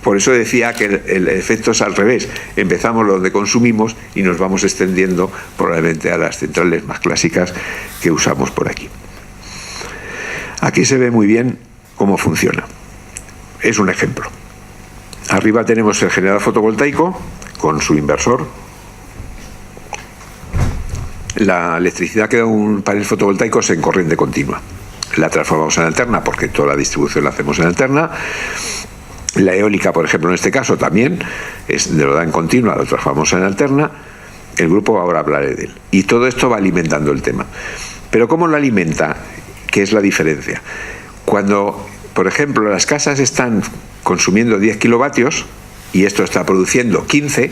Por eso decía que el efecto es al revés. Empezamos donde consumimos y nos vamos extendiendo probablemente a las centrales más clásicas que usamos por aquí. Aquí se ve muy bien cómo funciona. Es un ejemplo. Arriba tenemos el generador fotovoltaico con su inversor. La electricidad que da un panel fotovoltaico es en corriente continua. La transformamos en alterna porque toda la distribución la hacemos en alterna. La eólica, por ejemplo, en este caso también lo da en continua, lo transformamos en alterna. El grupo, ahora hablaré de él. Y todo esto va alimentando el tema. Pero ¿cómo lo alimenta? ¿Qué es la diferencia? Cuando, por ejemplo, las casas están consumiendo 10 kilovatios y esto está produciendo 15,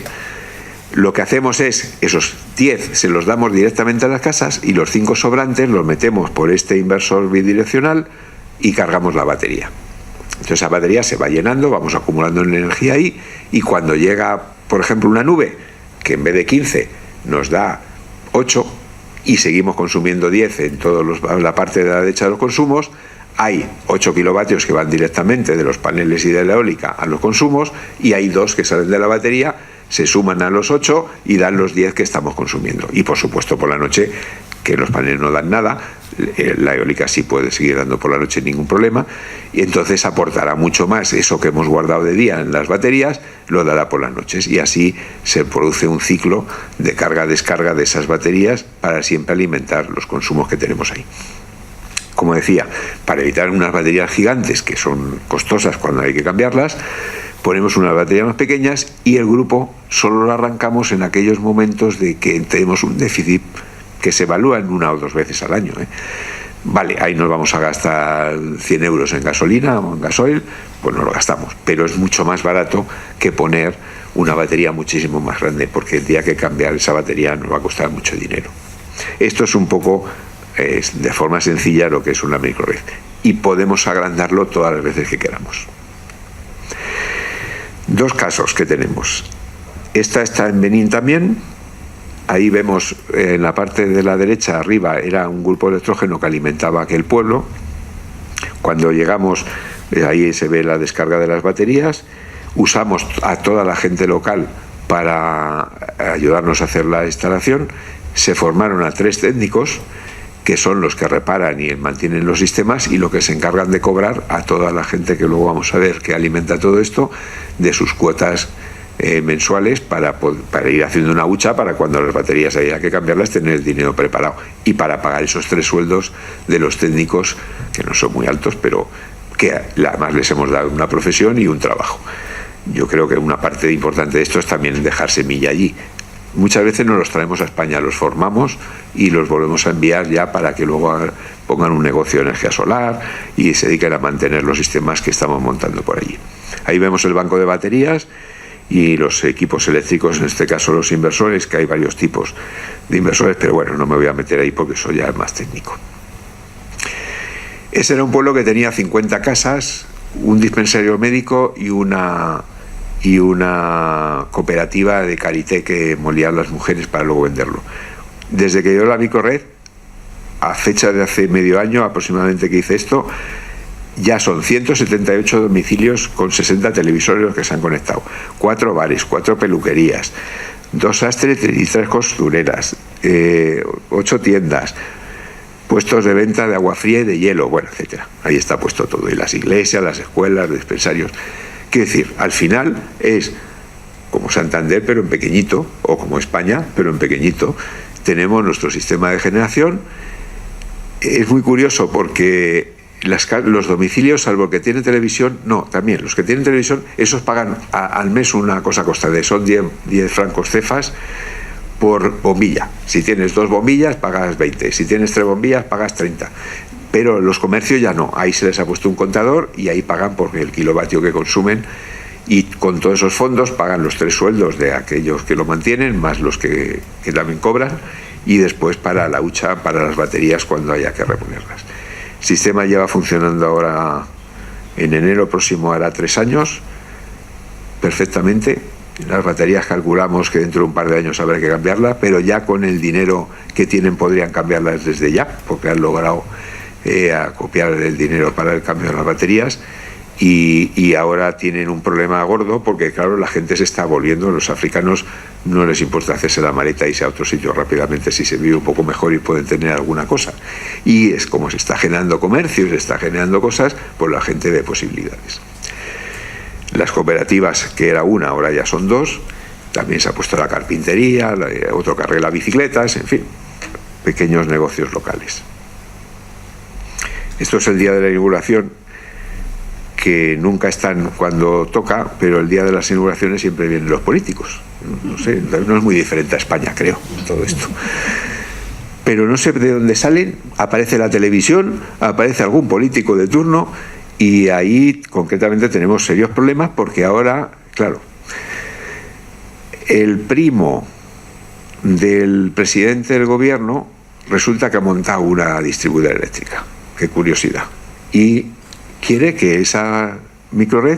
lo que hacemos es, esos 10 se los damos directamente a las casas y los 5 sobrantes los metemos por este inversor bidireccional y cargamos la batería. Entonces la batería se va llenando, vamos acumulando energía ahí, y cuando llega, por ejemplo, una nube que en vez de 15 nos da 8 y seguimos consumiendo 10 en la parte de la derecha de los consumos, hay 8 kilovatios que van directamente de los paneles y de la eólica a los consumos, y hay 2 que salen de la batería, se suman a los 8 y dan los 10 que estamos consumiendo. Y por supuesto por la noche, que los paneles no dan nada, la eólica sí puede seguir dando por la noche, ningún problema, y entonces aportará mucho más. Eso que hemos guardado de día en las baterías lo dará por las noches, y así se produce un ciclo de carga-descarga de esas baterías para siempre alimentar los consumos que tenemos ahí. Como decía, para evitar unas baterías gigantes que son costosas cuando hay que cambiarlas, ponemos unas baterías más pequeñas, y el grupo solo lo arrancamos en aquellos momentos de que tenemos un déficit que se evalúa en 1 o 2 veces al año. Vale, ahí nos vamos a gastar 100 euros en gasolina o en gasoil, pues no lo gastamos, pero es mucho más barato que poner una batería muchísimo más grande, porque el día que cambiar esa batería nos va a costar mucho dinero. Esto es un poco, de forma sencilla, lo que es una microred, y podemos agrandarlo todas las veces que queramos. 2 casos que tenemos. Esta está en Benín también. Ahí vemos en la parte de la derecha arriba era un grupo electrógeno que alimentaba aquel pueblo. Cuando llegamos, ahí se ve la descarga de las baterías. Usamos a toda la gente local para ayudarnos a hacer la instalación. Se formaron a 3 técnicos que son los que reparan y mantienen los sistemas, y lo que se encargan de cobrar a toda la gente que luego vamos a ver que alimenta todo esto de sus cuotas mensuales para ir haciendo una hucha para cuando las baterías haya que cambiarlas tener el dinero preparado, y para pagar esos 3 sueldos de los técnicos, que no son muy altos, pero que además les hemos dado una profesión y un trabajo. Yo creo que una parte importante de esto es también dejar semilla allí. Muchas veces nos los traemos a España, los formamos y los volvemos a enviar ya para que luego pongan un negocio de energía solar y se dediquen a mantener los sistemas que estamos montando por allí. Ahí vemos el banco de baterías y los equipos eléctricos, en este caso los inversores, que hay varios tipos de inversores, pero bueno, no me voy a meter ahí porque eso ya es más técnico. Ese era un pueblo que tenía 50 casas, un dispensario médico y una cooperativa de karité que molían las mujeres para luego venderlo. Desde que yo la microred, a fecha de hace medio año aproximadamente que hice esto, ya son 178 domicilios con 60 televisores los que se han conectado, 4 bares, 4 peluquerías, 2 sastres y 3 costureras, 8 tiendas, puestos de venta de agua fría y de hielo, bueno, etcétera. Ahí está puesto todo, y las iglesias, las escuelas, los dispensarios. Quiero decir, al final es como Santander pero en pequeñito, o como España pero en pequeñito. Tenemos nuestro sistema de generación. Es muy curioso porque los domicilios, salvo que tienen televisión, no, también los que tienen televisión, esos pagan al mes una cosa costada, son 10 francos cefas por bombilla. Si tienes 2 bombillas pagas 20, si tienes 3 bombillas pagas 30. Pero los comercios ya no, ahí se les ha puesto un contador y ahí pagan por el kilovatio que consumen, y con todos esos fondos pagan los 3 sueldos de aquellos que lo mantienen, más los que también cobran, y después para la hucha, para las baterías cuando haya que reponerlas. El sistema lleva funcionando ahora, en enero próximo hará 3 años, perfectamente. Las baterías calculamos que dentro de un par de años habrá que cambiarlas, pero ya con el dinero que tienen podrían cambiarlas desde ya, porque han logrado acopiar el dinero para el cambio de las baterías, y ahora tienen un problema gordo porque claro, la gente se está volviendo, los africanos no les importa hacerse la maleta e irse a otro sitio rápidamente si se vive un poco mejor y pueden tener alguna cosa, y es como se está generando comercio, se está generando cosas, pues la gente ve posibilidades. Las cooperativas, que era una, ahora ya son 2, también se ha puesto la carpintería, otro que arregla bicicletas, en fin, pequeños negocios locales. Esto es el día de la inauguración, que nunca están cuando toca, pero el día de las inauguraciones siempre vienen los políticos. No sé, no es muy diferente a España, creo, todo esto. Pero no sé de dónde salen, aparece la televisión, aparece algún político de turno, y ahí concretamente tenemos serios problemas, porque ahora, claro, el primo del presidente del gobierno resulta que ha montado una distribuidora eléctrica. Qué curiosidad. Y quiere que esa microred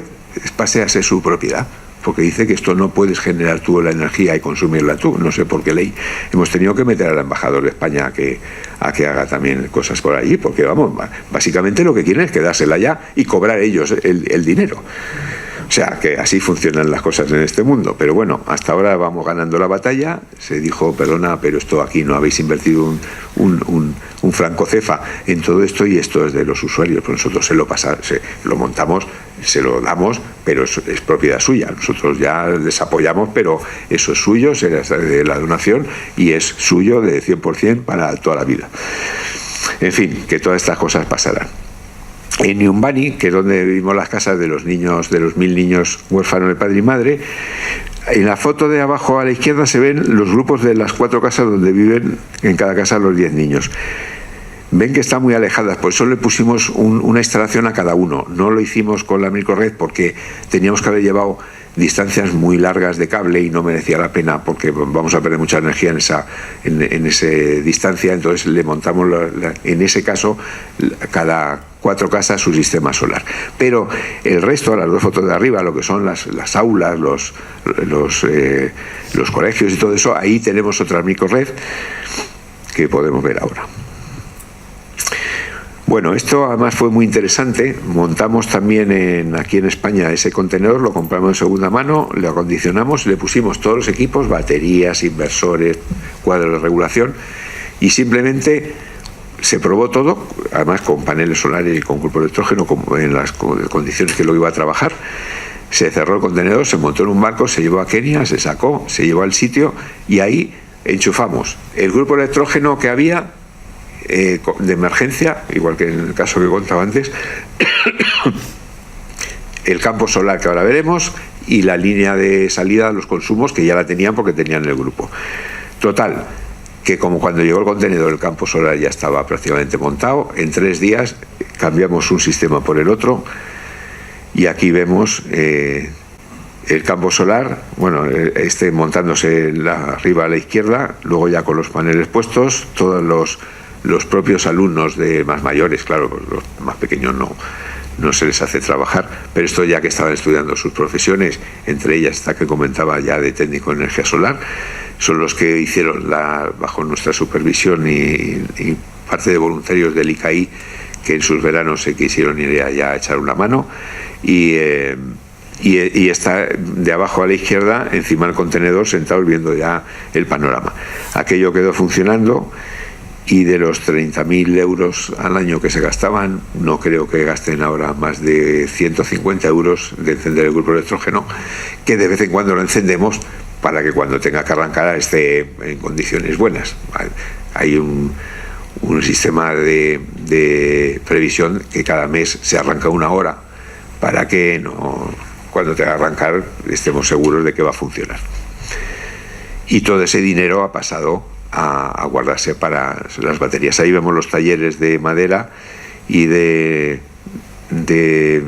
pase a ser su propiedad, porque dice que esto no puedes generar tú la energía y consumirla tú, no sé por qué ley. Hemos tenido que meter al embajador de España a que haga también cosas por allí, porque vamos, básicamente lo que quieren es quedársela ya y cobrar ellos el dinero. O sea, que así funcionan las cosas en este mundo. Pero bueno, hasta ahora vamos ganando la batalla. Se dijo, perdona, pero esto aquí no habéis invertido un franco cefa en todo esto, y esto es de los usuarios. Pues nosotros lo montamos, se lo damos, pero es propiedad suya. Nosotros ya les apoyamos, pero eso es suyo, será de la donación, y es suyo de 100% para toda la vida. En fin, que todas estas cosas pasarán. En Nyumbani, que es donde vivimos las casas de los niños, de los 1000 niños huérfanos de padre y madre, en la foto de abajo a la izquierda se ven los grupos de las 4 casas donde viven en cada casa los 10 niños. Ven que están muy alejadas, por eso le pusimos una instalación a cada uno. No lo hicimos con la microred porque teníamos que haber llevado distancias muy largas de cable y no merecía la pena, porque vamos a perder mucha energía en esa distancia. Entonces le montamos en ese caso cada 4 casas su sistema solar. Pero el resto, las 2 fotos de arriba, lo que son las aulas, los colegios y todo eso, ahí tenemos otra microred que podemos ver ahora. Bueno, esto además fue muy interesante. Montamos también aquí en España ese contenedor, lo compramos en segunda mano, lo acondicionamos, le pusimos todos los equipos, baterías, inversores, cuadros de regulación, y simplemente se probó todo, además con paneles solares y con grupo electrógeno, como en las condiciones que lo iba a trabajar. Se cerró el contenedor, se montó en un barco, se llevó a Kenia, se sacó, se llevó al sitio, y ahí enchufamos el grupo electrógeno que había de emergencia, igual que en el caso que contaba antes, el campo solar que ahora veremos, y la línea de salida, los consumos, que ya la tenían porque tenían el grupo. Total, que como cuando llegó el contenedor el campo solar ya estaba prácticamente montado, en 3 días cambiamos un sistema por el otro, y aquí vemos el campo solar, bueno, montándose arriba a la izquierda, luego ya con los paneles puestos, todos los propios alumnos de más mayores, claro, los más pequeños no se les hace trabajar, pero esto ya que estaban estudiando sus profesiones, entre ellas esta que comentaba ya de técnico en energía solar, son los que hicieron bajo nuestra supervisión y parte de voluntarios del ICAI, que en sus veranos se quisieron ir allá a echar una mano, y está de abajo a la izquierda, encima del contenedor, sentados viendo ya el panorama. Aquello quedó funcionando, y de los 30.000 euros al año que se gastaban, no creo que gasten ahora más de 150 euros de encender el grupo electrógeno, que de vez en cuando lo encendemos para que cuando tenga que arrancar esté en condiciones buenas. Hay un sistema de previsión que cada mes se arranca 1 hora para que cuando tenga que arrancar estemos seguros de que va a funcionar. Y todo ese dinero ha pasado a guardarse para las baterías. Ahí vemos los talleres de madera y de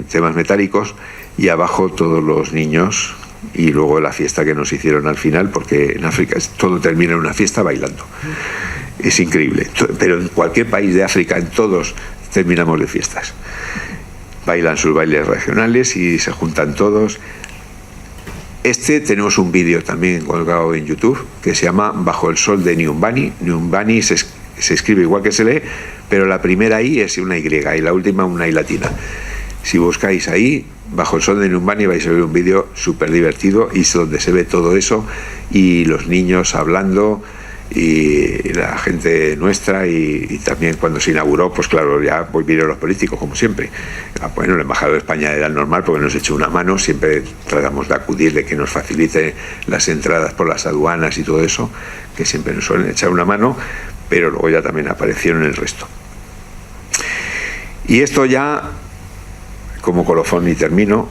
temas metálicos, y abajo todos los niños, y luego la fiesta que nos hicieron al final, porque en África todo termina en una fiesta bailando. Es increíble, pero en cualquier país de África, en todos, terminamos de fiestas. Bailan sus bailes regionales y se juntan todos. Tenemos un vídeo también colgado en YouTube que se llama Bajo el sol de Nyumbani. Nyumbani se escribe igual que se lee, pero la primera I es una Y y la última una I latina. Si buscáis ahí, Bajo el sol de Nyumbani, vais a ver un vídeo súper divertido, y es donde se ve todo eso, y los niños hablando, y la gente nuestra, y también cuando se inauguró, pues claro, ya volvieron los políticos, como siempre. Bueno, el embajador de España era normal porque nos echó una mano, siempre tratamos de acudir, de que nos facilite las entradas por las aduanas y todo eso, que siempre nos suelen echar una mano, pero luego ya también aparecieron el resto. Y esto ya, como colofón y termino,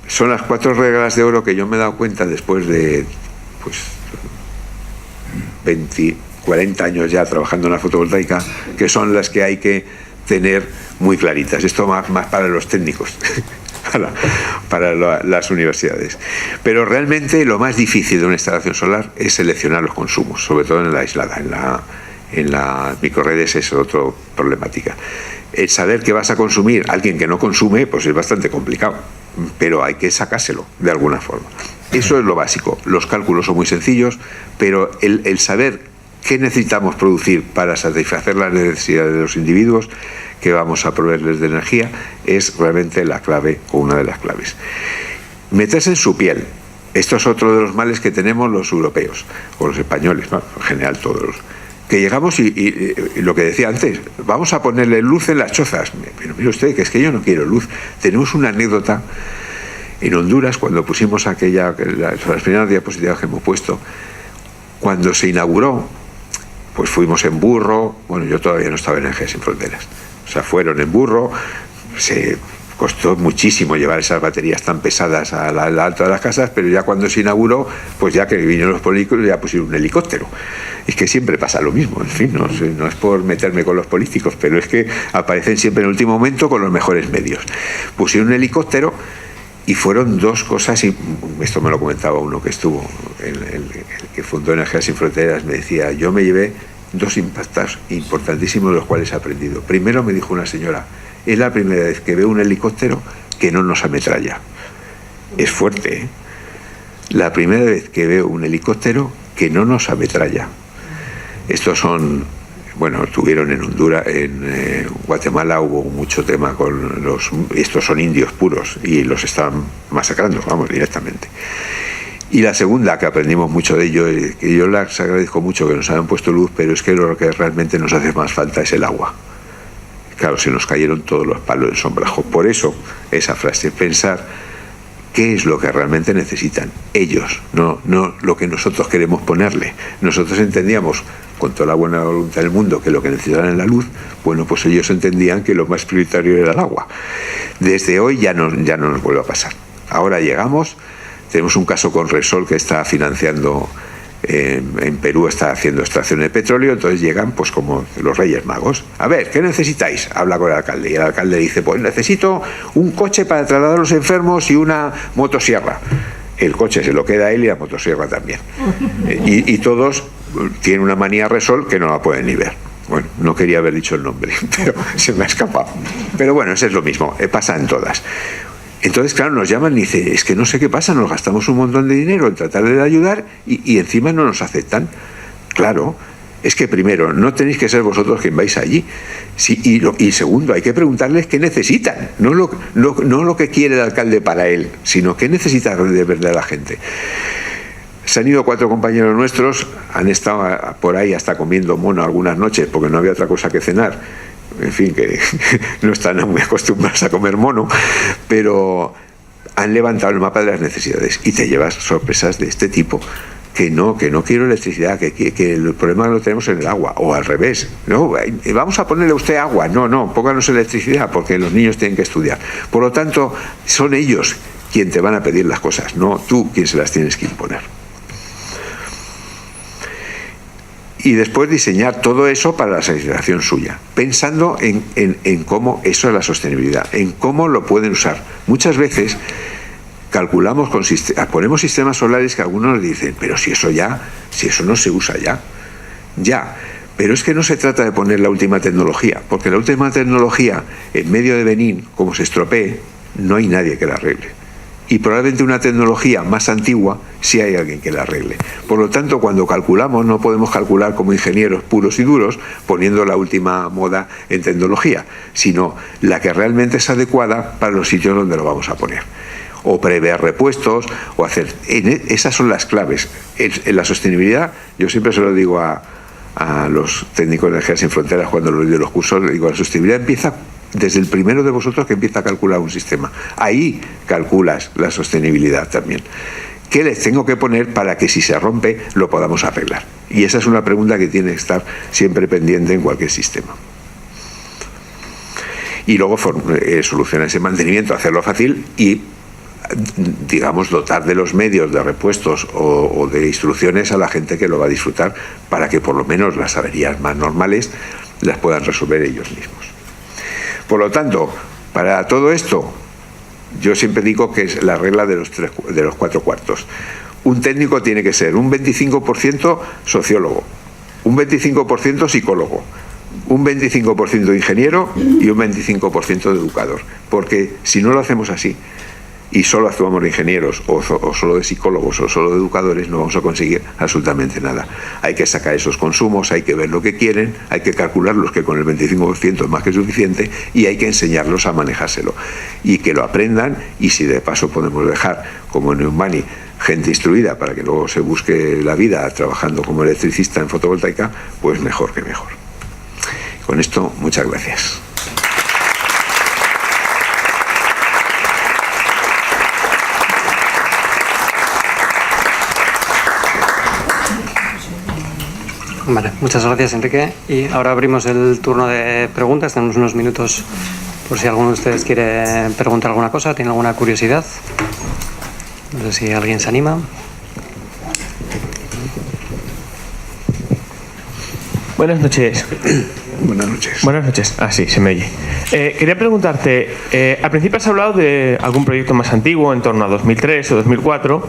son las 4 reglas de oro que yo me he dado cuenta después de 40 años ya trabajando en la fotovoltaica, que son las que hay que tener muy claritas. Esto más para los técnicos, para las universidades. Pero realmente lo más difícil de una instalación solar es seleccionar los consumos, sobre todo en la aislada. En las microredes es otra problemática. El saber qué vas a consumir alguien que no consume, pues es bastante complicado, pero hay que sacárselo de alguna forma. Eso es lo básico. Los cálculos son muy sencillos, pero el saber qué necesitamos producir para satisfacer las necesidades de los individuos que vamos a proveerles de energía es realmente la clave, o una de las claves. Meterse en su piel. Esto es otro de los males que tenemos los europeos, o los españoles, ¿no? En general todos los que llegamos y lo que decía antes, vamos a ponerle luz en las chozas. Pero mire usted, que es que yo no quiero luz. Tenemos una anécdota en Honduras, cuando pusimos las primeras diapositivas que hemos puesto, cuando se inauguró, pues fuimos en burro. Bueno, yo todavía no estaba en Energías Sin Fronteras, o sea, fueron en burro. Se costó muchísimo llevar esas baterías tan pesadas a la alta de las casas, pero ya cuando se inauguró, pues ya que vinieron los políticos, ya pusieron un helicóptero. Es que siempre pasa lo mismo, en fin, no es por meterme con los políticos, pero es que aparecen siempre en el último momento con los mejores medios. Pusieron un helicóptero y fueron 2 cosas, y esto me lo comentaba uno que estuvo, el que fundó Energías Sin Fronteras, me decía, yo me llevé 2 impactos importantísimos de los cuales he aprendido. Primero me dijo una señora, es la primera vez que veo un helicóptero que no nos ametralla. Es fuerte, ¿eh? La primera vez que veo un helicóptero que no nos ametralla. Estos son, bueno, estuvieron en Honduras, en Guatemala hubo mucho tema con estos son indios puros y los estaban masacrando, vamos, directamente. Y la segunda, que aprendimos mucho de ello, que yo les agradezco mucho que nos hayan puesto luz, pero es que lo que realmente nos hace más falta es el agua. Claro, se nos cayeron todos los palos del sombrajo. Por eso, esa frase, pensar qué es lo que realmente necesitan ellos, no lo que nosotros queremos ponerle. Nosotros entendíamos, con toda la buena voluntad del mundo, que lo que necesitaban era la luz. Bueno, pues ellos entendían que lo más prioritario era el agua. Desde hoy ya no nos vuelve a pasar. Ahora llegamos, tenemos un caso con Repsol que está financiando, en Perú está haciendo extracción de petróleo, entonces llegan pues como los Reyes Magos. A ver, ¿qué necesitáis? Habla con el alcalde y el alcalde dice, pues necesito un coche para trasladar a los enfermos y una motosierra. El coche se lo queda a él y la motosierra también. Y todos tienen una manía Repsol que no la pueden ni ver. Bueno, no quería haber dicho el nombre, pero se me ha escapado. Pero bueno, eso es lo mismo, pasa en todas. Entonces, claro, nos llaman y dicen, es que no sé qué pasa, nos gastamos un montón de dinero en tratar de ayudar y encima no nos aceptan. Claro, es que primero, no tenéis que ser vosotros quien vais allí. Sí, y segundo, hay que preguntarles qué necesitan, no lo que quiere el alcalde para él, sino qué necesita de verdad la gente. Se han ido 4 compañeros nuestros, han estado por ahí hasta comiendo mono algunas noches porque no había otra cosa que cenar. En fin, que no están muy acostumbrados a comer mono, pero han levantado el mapa de las necesidades y te llevas sorpresas de este tipo. Que no quiero electricidad, que el problema lo tenemos en el agua, o al revés. No, vamos a ponerle a usted agua. No, pónganos electricidad porque los niños tienen que estudiar. Por lo tanto, son ellos quien te van a pedir las cosas, no tú quien se las tienes que imponer. Y después diseñar todo eso para la satisfacción suya, pensando en cómo eso es la sostenibilidad, en cómo lo pueden usar. Muchas veces calculamos ponemos sistemas solares que algunos nos dicen, pero si eso no se usa ya, pero es que no se trata de poner la última tecnología, porque la última tecnología en medio de Benín, como se estropee, no hay nadie que la arregle. Y probablemente una tecnología más antigua sí hay alguien que la arregle. Por lo tanto, cuando calculamos, no podemos calcular como ingenieros puros y duros poniendo la última moda en tecnología, sino la que realmente es adecuada para los sitios donde lo vamos a poner. O prever repuestos, o hacer... Esas son las claves. En la sostenibilidad, yo siempre se lo digo a los técnicos de Energías Sin Fronteras cuando les doy los cursos, les digo, la sostenibilidad empieza desde el primero de vosotros que empieza a calcular un sistema. Ahí calculas la sostenibilidad también. ¿Qué les tengo que poner para que si se rompe lo podamos arreglar? Y esa es una pregunta que tiene que estar siempre pendiente en cualquier sistema. y luego solucionar ese mantenimiento, hacerlo fácil y, digamos, dotar de los medios de repuestos o de instrucciones a la gente que lo va a disfrutar, para que por lo menos las averías más normales las puedan resolver ellos mismos. Por lo tanto, para todo esto, yo siempre digo que es la regla de los 4 cuartos. Un técnico tiene que ser un 25% sociólogo, un 25% psicólogo, un 25% ingeniero y un 25% de educador. Porque si no lo hacemos así y solo actuamos de ingenieros o solo de psicólogos o solo de educadores, no vamos a conseguir absolutamente nada. Hay que sacar esos consumos, hay que ver lo que quieren, hay que calcularlos, que con el 25% es más que suficiente, y hay que enseñarlos a manejárselo y que lo aprendan. Y si de paso podemos dejar, como en Eumani, gente instruida para que luego se busque la vida trabajando como electricista en fotovoltaica, pues mejor que mejor. Con esto, muchas gracias. Vale, muchas gracias, Enrique. Y ahora abrimos el turno de preguntas. Tenemos unos minutos por si alguno de ustedes quiere preguntar alguna cosa, tiene alguna curiosidad. No sé si alguien se anima. Buenas noches. Buenas noches. Buenas noches. Ah, sí, se me oye. Quería preguntarte, al principio has hablado de algún proyecto más antiguo, en torno a 2003 o 2004,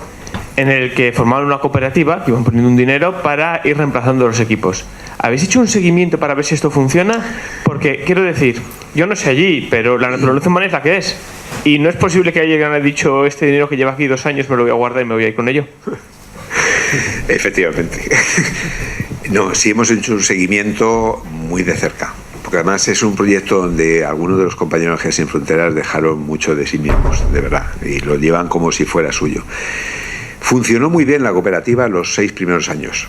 en el que formaban una cooperativa, que iban poniendo un dinero para ir reemplazando los equipos. ¿Habéis hecho un seguimiento para ver si esto funciona? Porque, quiero decir, yo no sé allí, pero la naturaleza humana es la que es. Y no es posible que hayan dicho, este dinero que lleva aquí 2 años me lo voy a guardar y me voy a ir con ello. Efectivamente. No, sí hemos hecho un seguimiento muy de cerca, porque además es un proyecto donde algunos de los compañeros de Geos Sin Fronteras dejaron mucho de sí mismos, de verdad, y lo llevan como si fuera suyo. Funcionó muy bien la cooperativa los 6 primeros años.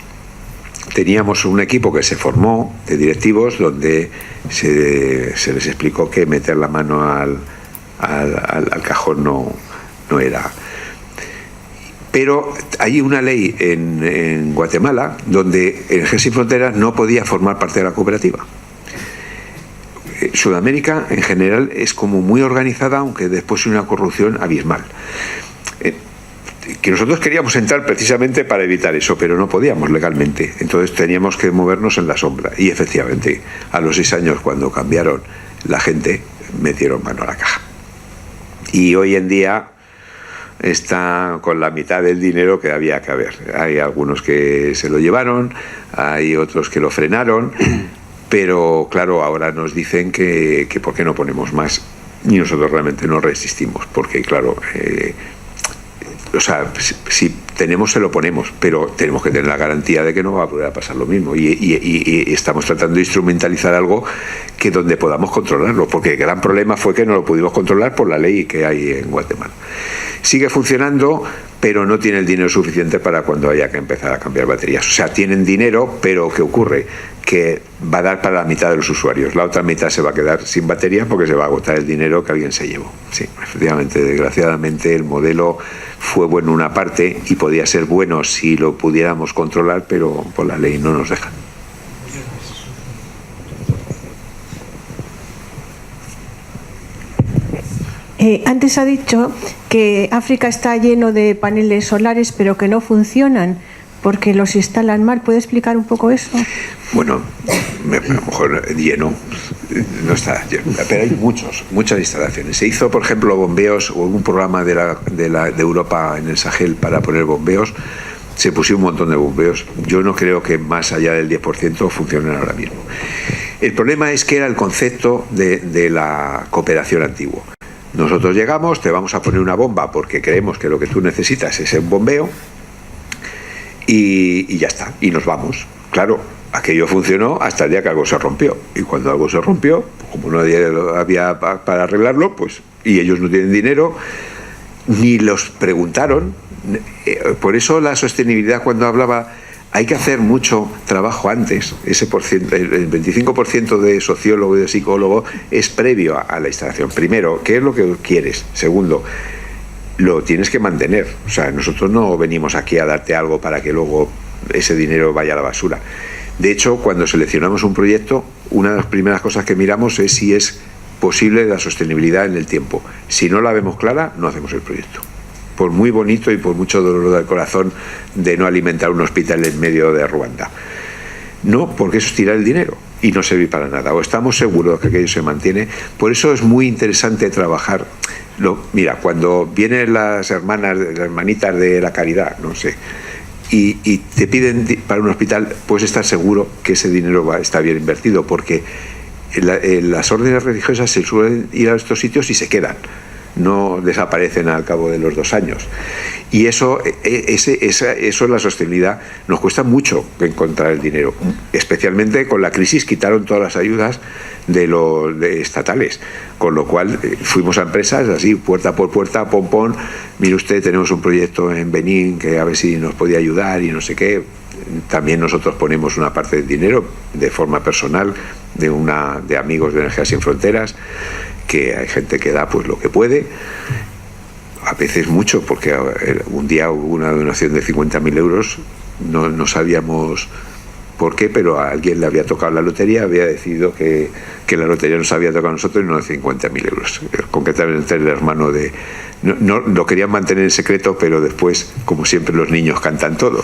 Teníamos un equipo que se formó de directivos donde se les explicó que meter la mano al cajón no era. Pero hay una ley en Guatemala donde el Geos Sin Fronteras no podía formar parte de la cooperativa. Sudamérica en general es como muy organizada, aunque después hay una corrupción abismal. Que nosotros queríamos entrar precisamente para evitar eso, pero no podíamos legalmente. Entonces teníamos que movernos en la sombra. Y efectivamente, a los 6 años, cuando cambiaron la gente, metieron mano a la caja. Y hoy en día está con la mitad del dinero que había que haber. Hay algunos que se lo llevaron, hay otros que lo frenaron, pero claro, ahora nos dicen que por qué no ponemos más. Y nosotros realmente no resistimos, porque claro, o sea, si tenemos se lo ponemos, pero tenemos que tener la garantía de que no va a volver a pasar lo mismo, y estamos tratando de instrumentalizar algo que donde podamos controlarlo, porque el gran problema fue que no lo pudimos controlar por la ley que hay en Guatemala. Sigue funcionando, pero no tiene el dinero suficiente para cuando haya que empezar a cambiar baterías. O sea, tienen dinero, pero ¿qué ocurre? Que va a dar para la mitad de los usuarios. La otra mitad se va a quedar sin batería porque se va a agotar el dinero que alguien se llevó. Sí, efectivamente, desgraciadamente el modelo fue bueno en una parte y podía ser bueno si lo pudiéramos controlar, pero por la ley no nos dejan. Antes ha dicho que África está lleno de paneles solares, pero que no funcionan porque los instalan mal. ¿Puede explicar un poco eso? Bueno, a lo mejor lleno, no está lleno, pero hay muchas instalaciones. Se hizo, por ejemplo, bombeos, o un programa de Europa en el Sahel para poner bombeos. Se pusieron un montón de bombeos. Yo no creo que más allá del 10% funcionen ahora mismo. El problema es que era el concepto de la cooperación antiguo. Nosotros llegamos, te vamos a poner una bomba porque creemos que lo que tú necesitas es un bombeo y ya está, y nos vamos. Claro, aquello funcionó hasta el día que algo se rompió, y cuando algo se rompió, como no había para arreglarlo, pues, y ellos no tienen dinero, ni los preguntaron. Por eso la sostenibilidad, cuando hablaba, hay que hacer mucho trabajo antes. Ese el 25% de sociólogo y de psicólogo es previo a la instalación. Primero, ¿qué es lo que quieres? Segundo, lo tienes que mantener. O sea, nosotros no venimos aquí a darte algo para que luego ese dinero vaya a la basura. De hecho, cuando seleccionamos un proyecto, una de las primeras cosas que miramos es si es posible de la sostenibilidad en el tiempo. Si no la vemos clara, no hacemos el proyecto. Por muy bonito y por mucho dolor del corazón de no alimentar un hospital en medio de Ruanda. No, porque eso es tirar el dinero y no servir para nada. O estamos seguros que aquello se mantiene. Por eso es muy interesante trabajar. Mira, cuando vienen las hermanitas de la caridad, no sé, y te piden para un hospital, puedes estar seguro que ese dinero está bien invertido, porque las órdenes religiosas se suelen ir a estos sitios y se quedan, no desaparecen al cabo de los 2 años. Y eso es la sostenibilidad. Nos cuesta mucho encontrar el dinero, especialmente con la crisis. Quitaron todas las ayudas de estatales, con lo cual fuimos a empresas así, puerta por puerta, pom, mire usted, tenemos un proyecto en Benín que a ver si nos podía ayudar y no sé qué. También nosotros ponemos una parte del dinero de forma personal de amigos de Energías Sin Fronteras, que hay gente que da pues lo que puede, a veces mucho, porque un día hubo una donación de 50.000 euros, no sabíamos por qué, pero a alguien le había tocado la lotería, había decidido que la lotería nos había tocado a nosotros y no de 50.000 euros. Concretamente el hermano de... No, lo querían mantener en secreto, pero después, como siempre, los niños cantan todo.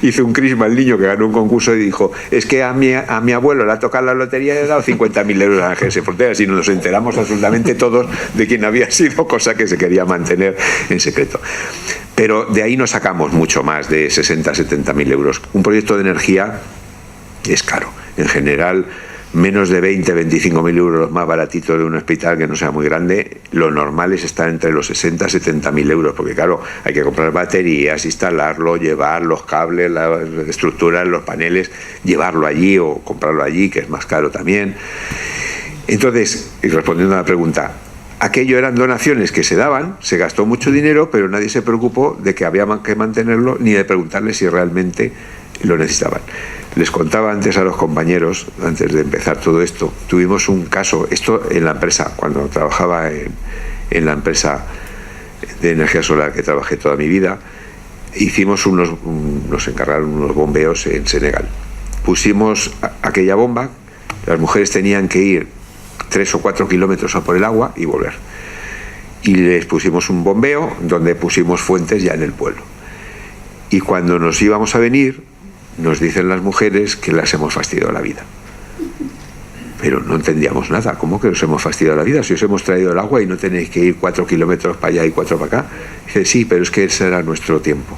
Hizo un crisma el niño que ganó un concurso y dijo: es que a mi abuelo le ha tocado la lotería y le ha dado 50.000 euros a Energías Sin Fronteras, y nos enteramos absolutamente todos de quién había sido, cosa que se quería mantener en secreto. Pero de ahí no sacamos mucho más de 60.000-70.000 euros. Un proyecto de energía es caro. En general, menos de 20-25.000 euros más baratito de un hospital que no sea muy grande. Lo normal es estar entre los 60-70.000 euros, porque claro, hay que comprar baterías, instalarlo, llevar los cables, las estructuras, los paneles, llevarlo allí o comprarlo allí, que es más caro también. Entonces, y respondiendo a la pregunta, aquello eran donaciones que se daban, se gastó mucho dinero, pero nadie se preocupó de que había que mantenerlo, ni de preguntarles si realmente lo necesitaban. Les contaba antes a los compañeros, antes de empezar todo esto, tuvimos un caso, esto en la empresa, cuando trabajaba en la empresa de energía solar que trabajé toda mi vida, nos encargaron unos bombeos en Senegal. Pusimos aquella bomba, las mujeres tenían que ir 3 o 4 kilómetros a por el agua y volver. Y les pusimos un bombeo donde pusimos fuentes ya en el pueblo. Y cuando nos íbamos a venir, nos dicen las mujeres que las hemos fastidiado la vida. Pero no entendíamos nada. ¿Cómo que nos hemos fastidiado la vida? Si os hemos traído el agua y no tenéis que ir 4 kilómetros para allá y 4 para acá. Dice: sí, pero es que ese era nuestro tiempo.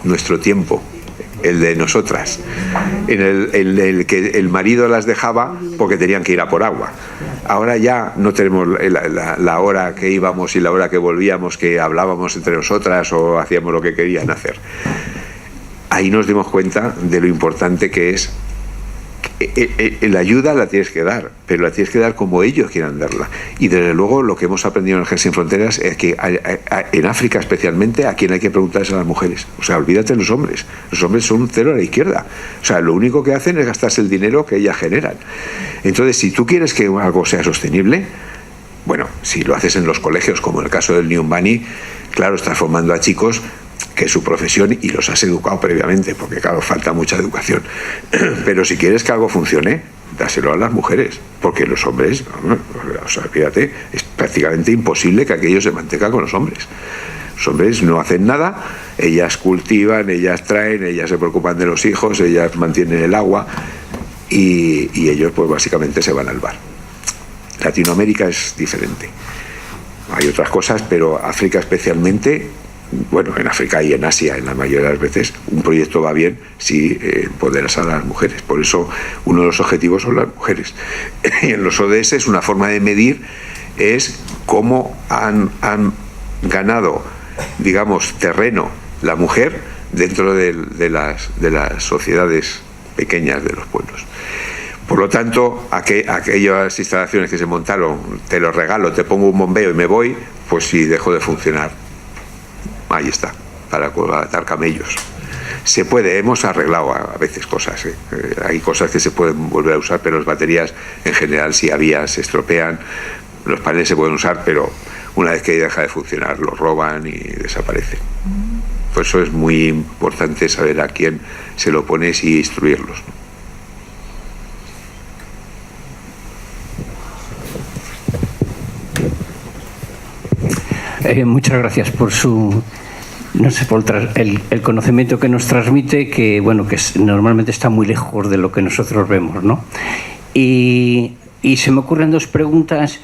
Nuestro tiempo, el de nosotras, en el que el marido las dejaba porque tenían que ir a por agua. Ahora ya no tenemos la hora que íbamos y la hora que volvíamos, que hablábamos entre nosotras o hacíamos lo que querían hacer. Ahí nos dimos cuenta de lo importante que es. La ayuda la tienes que dar, pero la tienes que dar como ellos quieran darla. Y desde luego lo que hemos aprendido en Energías Sin Fronteras es que en África especialmente, a quien hay que preguntar es a las mujeres. O sea, olvídate de los hombres. Los hombres son un cero a la izquierda. O sea, lo único que hacen es gastarse el dinero que ellas generan. Entonces, si tú quieres que algo sea sostenible, bueno, si lo haces en los colegios, como en el caso del New Bunny, claro, estás formando a chicos que es su profesión y los has educado previamente, porque claro, falta mucha educación. Pero si quieres que algo funcione, dáselo a las mujeres, porque los hombres, o sea, fíjate, es prácticamente imposible que aquello se mantenga con los hombres. Los hombres no hacen nada, ellas cultivan, ellas traen, ellas se preocupan de los hijos, ellas mantienen el agua y ellos pues básicamente se van al bar. Latinoamérica es diferente. Hay otras cosas, pero África especialmente. Bueno, en África y en Asia, en la mayoría de las veces, un proyecto va bien si empoderas a las mujeres. Por eso, uno de los objetivos son las mujeres. Y en los ODS, una forma de medir es cómo han ganado, digamos, terreno la mujer dentro de las sociedades pequeñas de los pueblos. Por lo tanto, aquellas instalaciones que se montaron, te los regalo, te pongo un bombeo y me voy, pues si dejo de funcionar. Ahí está, para atar camellos. Se puede, hemos arreglado a veces cosas, hay cosas que se pueden volver a usar, pero las baterías en general, si había, se estropean. Los paneles se pueden usar, pero una vez que deja de funcionar los roban y desaparecen. Por eso es muy importante saber a quién se lo pones y instruirlos, ¿no? muchas gracias por su, no sé, por el conocimiento que nos transmite, que bueno, que normalmente está muy lejos de lo que nosotros vemos, ¿no? Y se me ocurren dos preguntas.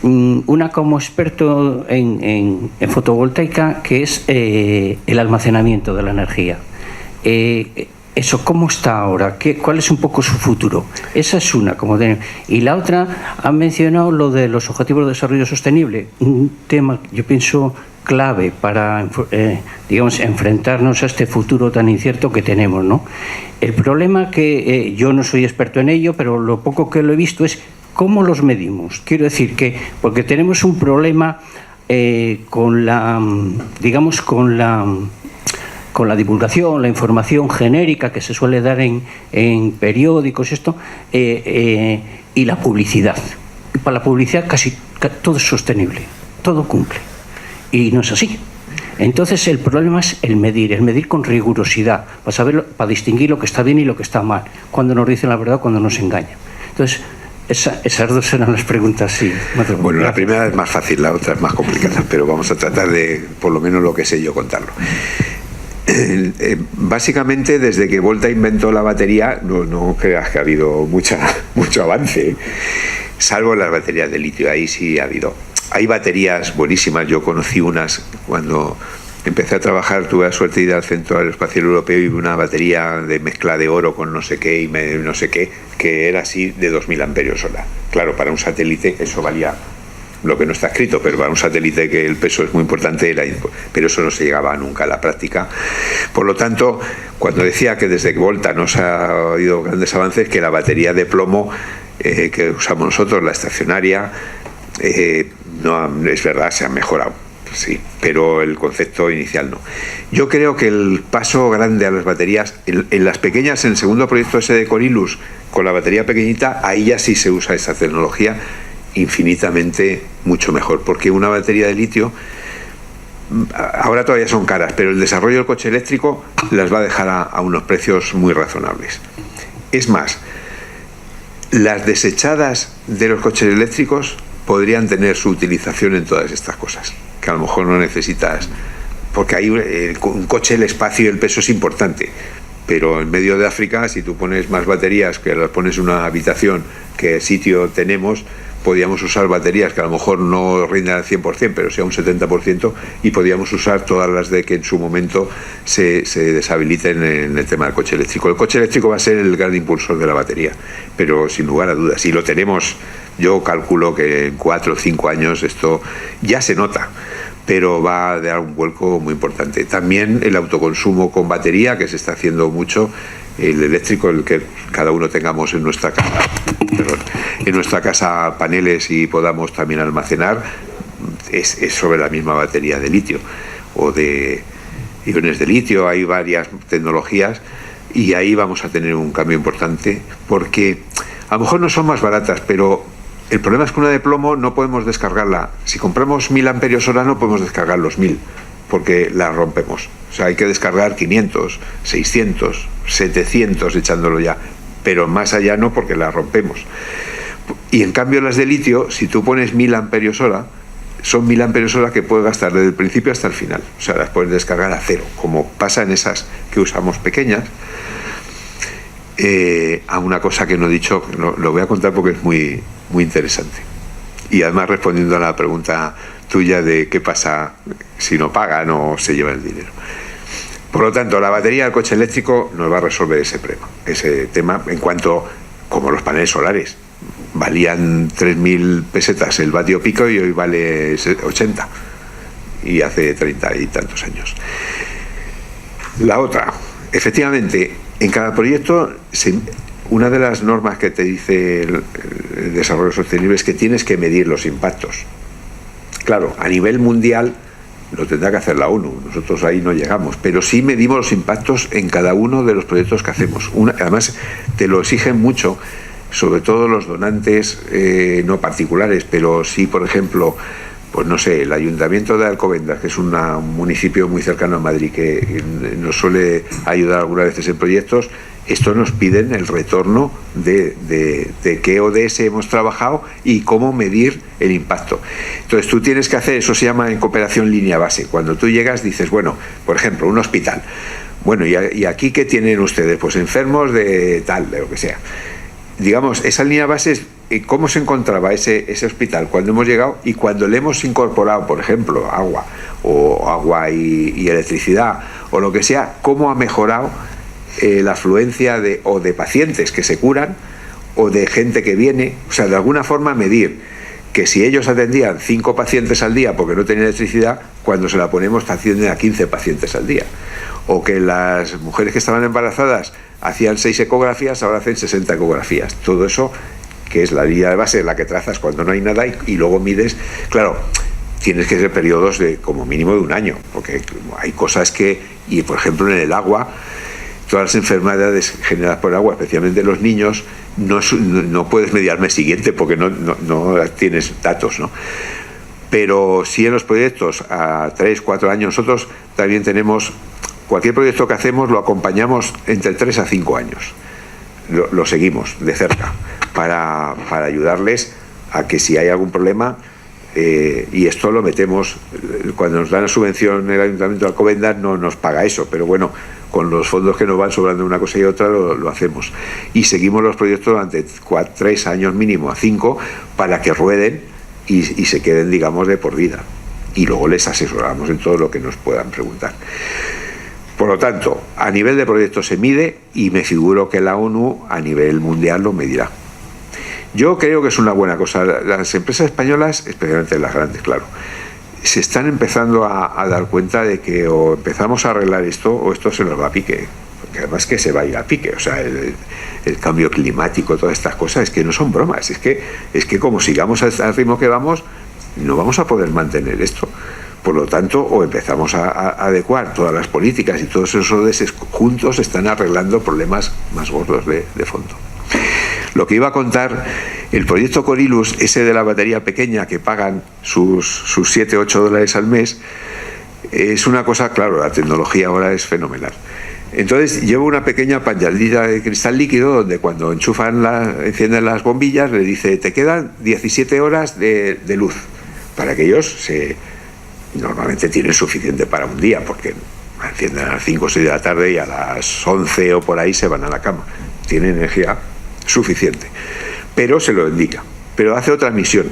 Una como experto en fotovoltaica, que es el almacenamiento de la energía. Eso, ¿cómo está ahora? ¿Cuál es un poco su futuro? Esa es una. Y la otra, han mencionado lo de los Objetivos de Desarrollo Sostenible, un tema, yo pienso, clave para, digamos, enfrentarnos a este futuro tan incierto que tenemos, ¿no? El problema que yo no soy experto en ello, pero lo poco que lo he visto es cómo los medimos. Quiero decir que, porque tenemos un problema con la, digamos, con la divulgación, la información genérica que se suele dar en periódicos, y la publicidad. Para la publicidad casi todo es sostenible, todo cumple. Y no es así. Entonces el problema es el medir con rigurosidad, para saber, para distinguir lo que está bien y lo que está mal, cuando nos dicen la verdad, cuando nos engañan. Entonces, esas dos eran las preguntas, sí. Bueno, la primera es más fácil, la otra es más complicada, pero vamos a tratar de, por lo menos lo que sé yo, contarlo. Básicamente, desde que Volta inventó la batería, no creas que ha habido mucho avance, salvo las baterías de litio. Ahí sí ha habido. Hay baterías buenísimas. Yo conocí unas cuando empecé a trabajar, tuve la suerte de ir al Centro Aeroespacial Europeo y vi una batería de mezcla de oro con no sé qué y no sé qué, que era así de 2000 amperios hora. Claro, para un satélite eso valía lo que no está escrito, pero para un satélite que el peso es muy importante, pero eso no se llegaba nunca a la práctica. Por lo tanto, cuando decía que desde que Volta no se ha habido grandes avances, que la batería de plomo que usamos nosotros, la estacionaria, no es verdad, se ha mejorado, sí, pero el concepto inicial no. Yo creo que el paso grande a las baterías, en las pequeñas, en el segundo proyecto ese de Corylus, con la batería pequeñita, ahí ya sí se usa esa tecnología infinitamente mucho mejor, porque una batería de litio ahora todavía son caras, pero el desarrollo del coche eléctrico las va a dejar a unos precios muy razonables. Es más, las desechadas de los coches eléctricos podrían tener su utilización en todas estas cosas, que a lo mejor no necesitas, porque hay un coche, el espacio y el peso es importante, pero en medio de África, si tú pones más baterías, que las pones en una habitación que sitio tenemos, podíamos usar baterías que a lo mejor no rinden al 100%, pero sea un 70%, y podíamos usar todas las de que en su momento se deshabiliten en el tema del coche eléctrico. El coche eléctrico va a ser el gran impulsor de la batería, pero sin lugar a dudas, si lo tenemos, yo calculo que en 4 o 5 años esto ya se nota, pero va a dar un vuelco muy importante. También el autoconsumo con batería, que se está haciendo mucho, el eléctrico, el que cada uno tengamos en nuestra casa paneles y podamos también almacenar, es sobre la misma batería de litio o de iones de litio. Hay varias tecnologías y ahí vamos a tener un cambio importante, porque a lo mejor no son más baratas, pero el problema es que una de plomo no podemos descargarla. Si compramos 1000 amperios hora no podemos descargar los 1000, porque la rompemos. O sea, hay que descargar 500, 600, 700 echándolo ya, pero más allá no, porque la rompemos. Y en cambio las de litio, si tú pones 1000 amperios hora, son 1000 amperios hora que puedes gastar desde el principio hasta el final. O sea, las puedes descargar a cero, como pasa en esas que usamos pequeñas. A una cosa que no he dicho, lo voy a contar porque es muy, muy interesante. Y además respondiendo a la pregunta tuya de qué pasa si no pagan o se llevan el dinero. Por lo tanto, la batería del coche eléctrico nos va a resolver ese tema en cuanto, como los paneles solares. Valían 3.000 pesetas el vatio pico y hoy vale 80. Y hace 30 y tantos años. La otra, efectivamente, en cada proyecto, una de las normas que te dice el desarrollo sostenible es que tienes que medir los impactos. Claro, a nivel mundial lo tendrá que hacer la ONU, nosotros ahí no llegamos, pero sí medimos los impactos en cada uno de los proyectos que hacemos. Además, te lo exigen mucho, sobre todo los donantes, no particulares, pero sí, por ejemplo, pues no sé, el Ayuntamiento de Alcobendas, que es un municipio muy cercano a Madrid, que nos suele ayudar algunas veces en proyectos, esto nos piden el retorno de qué ODS hemos trabajado y cómo medir el impacto. Entonces tú tienes que hacer, eso se llama en cooperación línea base. Cuando tú llegas dices, bueno, por ejemplo, un hospital. Bueno, ¿y aquí qué tienen ustedes? Pues enfermos de tal, de lo que sea. Digamos, esa línea base es cómo se encontraba ese hospital cuando hemos llegado y cuando le hemos incorporado, por ejemplo, agua y electricidad o lo que sea, cómo ha mejorado la afluencia de pacientes que se curan o de gente que viene. O sea, de alguna forma medir que si ellos atendían 5 pacientes al día porque no tenían electricidad, cuando se la ponemos atienden a 15 pacientes al día. O que las mujeres que estaban embarazadas hacían 6 ecografías, ahora hacen 60 ecografías. Todo eso, que es la línea de base, la que trazas cuando no hay nada y luego mides. Claro, tienes que ser periodos de como mínimo de un año, porque hay cosas que, y por ejemplo en el agua, todas las enfermedades generadas por el agua, especialmente los niños, no puedes medir al mes siguiente porque no tienes datos, ¿no? Pero sí en los proyectos a 3, 4 años, nosotros también tenemos, cualquier proyecto que hacemos lo acompañamos entre 3 a 5 años. Lo seguimos de cerca para ayudarles a que si hay algún problema, y esto lo metemos, cuando nos dan la subvención el Ayuntamiento de Alcobendas no nos paga eso, pero bueno, con los fondos que nos van sobrando una cosa y otra lo hacemos. Y seguimos los proyectos durante 3 años mínimo a 5 para que rueden y se queden, digamos, de por vida. Y luego les asesoramos en todo lo que nos puedan preguntar. Por lo tanto, a nivel de proyectos se mide y me figuro que la ONU a nivel mundial lo medirá. Yo creo que es una buena cosa. Las empresas españolas, especialmente las grandes, claro, se están empezando a dar cuenta de que o empezamos a arreglar esto o esto se nos va a pique. Porque además que se va a ir a pique. O sea, el cambio climático, todas estas cosas, es que no son bromas. Es que como sigamos al ritmo que vamos, no vamos a poder mantener esto. Por lo tanto, o empezamos a adecuar todas las políticas y todos esos ODS juntos están arreglando problemas más gordos de fondo. Lo que iba a contar, el proyecto Corilus, ese de la batería pequeña que pagan sus 7, 8 dólares al mes, es una cosa, claro, la tecnología ahora es fenomenal. Entonces llevo una pequeña pañalita de cristal líquido donde cuando encienden las bombillas le dice, te quedan 17 horas de luz, para que ellos normalmente tienen suficiente para un día, porque encienden a las 5 o 6 de la tarde y a las 11 o por ahí se van a la cama. Tienen energía suficiente, pero se lo indica. Pero hace otra misión.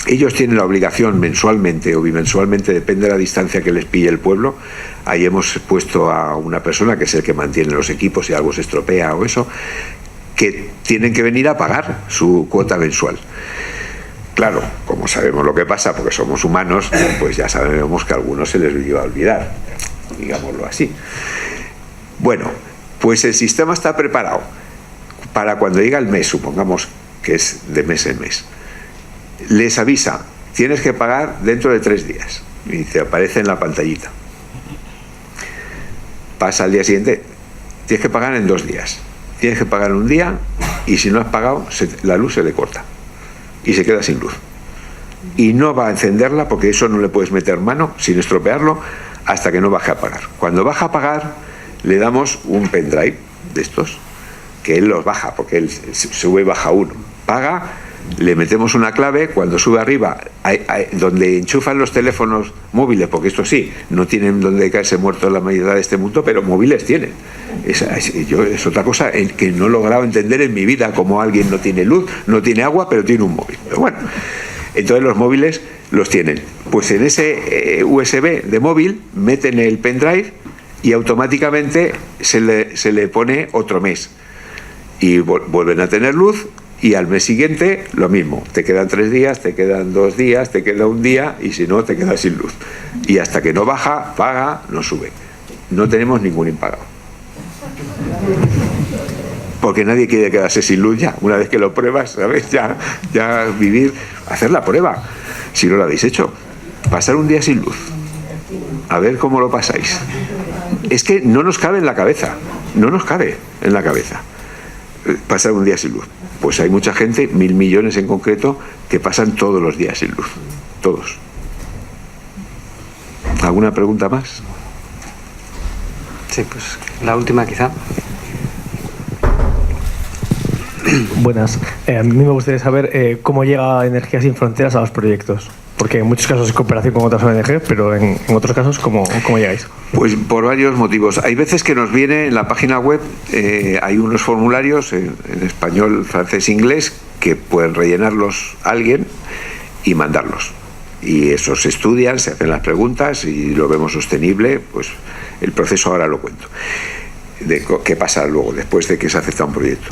Ellos tienen la obligación mensualmente o bimensualmente, depende de la distancia que les pille el pueblo. Ahí hemos puesto a una persona que es el que mantiene los equipos si algo se estropea o eso, que tienen que venir a pagar su cuota mensual. Claro, como sabemos lo que pasa, porque somos humanos, pues ya sabemos que a algunos se les iba a olvidar, digámoslo así. Bueno, pues el sistema está preparado para cuando llega el mes, supongamos que es de mes en mes. Les avisa, tienes que pagar dentro de 3 días. Y te aparece en la pantallita. Pasa al día siguiente, tienes que pagar en 2 días. Tienes que pagar un día y si no has pagado, la luz se le corta. Y se queda sin luz. Y no va a encenderla porque eso no le puedes meter mano sin estropearlo hasta que no baje a pagar. Cuando baja a pagar, le damos un pendrive de estos, que él los baja, porque él sube y baja uno. Paga, le metemos una clave, cuando sube arriba, donde enchufan los teléfonos móviles, porque esto sí, no tienen donde caerse muertos la mayoría de este mundo, pero móviles tienen. Es otra cosa que no he logrado entender en mi vida, como alguien no tiene luz, no tiene agua, pero tiene un móvil. Pero bueno, entonces los móviles los tienen. Pues en ese USB de móvil meten el pendrive y automáticamente se le pone otro mes. Y vuelven a tener luz. Y al mes siguiente lo mismo, te quedan 3 días, te quedan 2 días, te queda un día y si no te quedas sin luz. Y hasta que no baja, paga, no sube. No tenemos ningún impagado. Porque nadie quiere quedarse sin luz ya. Una vez que lo pruebas, ¿sabes? Ya vivir, hacer la prueba, si no lo habéis hecho. Pasar un día sin luz. A ver cómo lo pasáis. Es que no nos cabe en la cabeza. No nos cabe en la cabeza. Pasar un día sin luz. Pues hay mucha gente, 1.000 millones en concreto, que pasan todos los días sin luz. todos. ¿Alguna pregunta más? Sí, pues la última quizá. Buenas. A mí me gustaría saber cómo llega Energía Sin Fronteras a los proyectos. Porque en muchos casos es cooperación con otras ONG, pero en otros casos, ¿cómo llegáis? Pues por varios motivos. Hay veces que nos viene en la página web, hay unos formularios en español, francés, inglés, que pueden rellenarlos alguien y mandarlos. Y esos se estudian, se hacen las preguntas y lo vemos sostenible. Pues el proceso ahora lo cuento. De qué pasa luego, después de que se acepta un proyecto.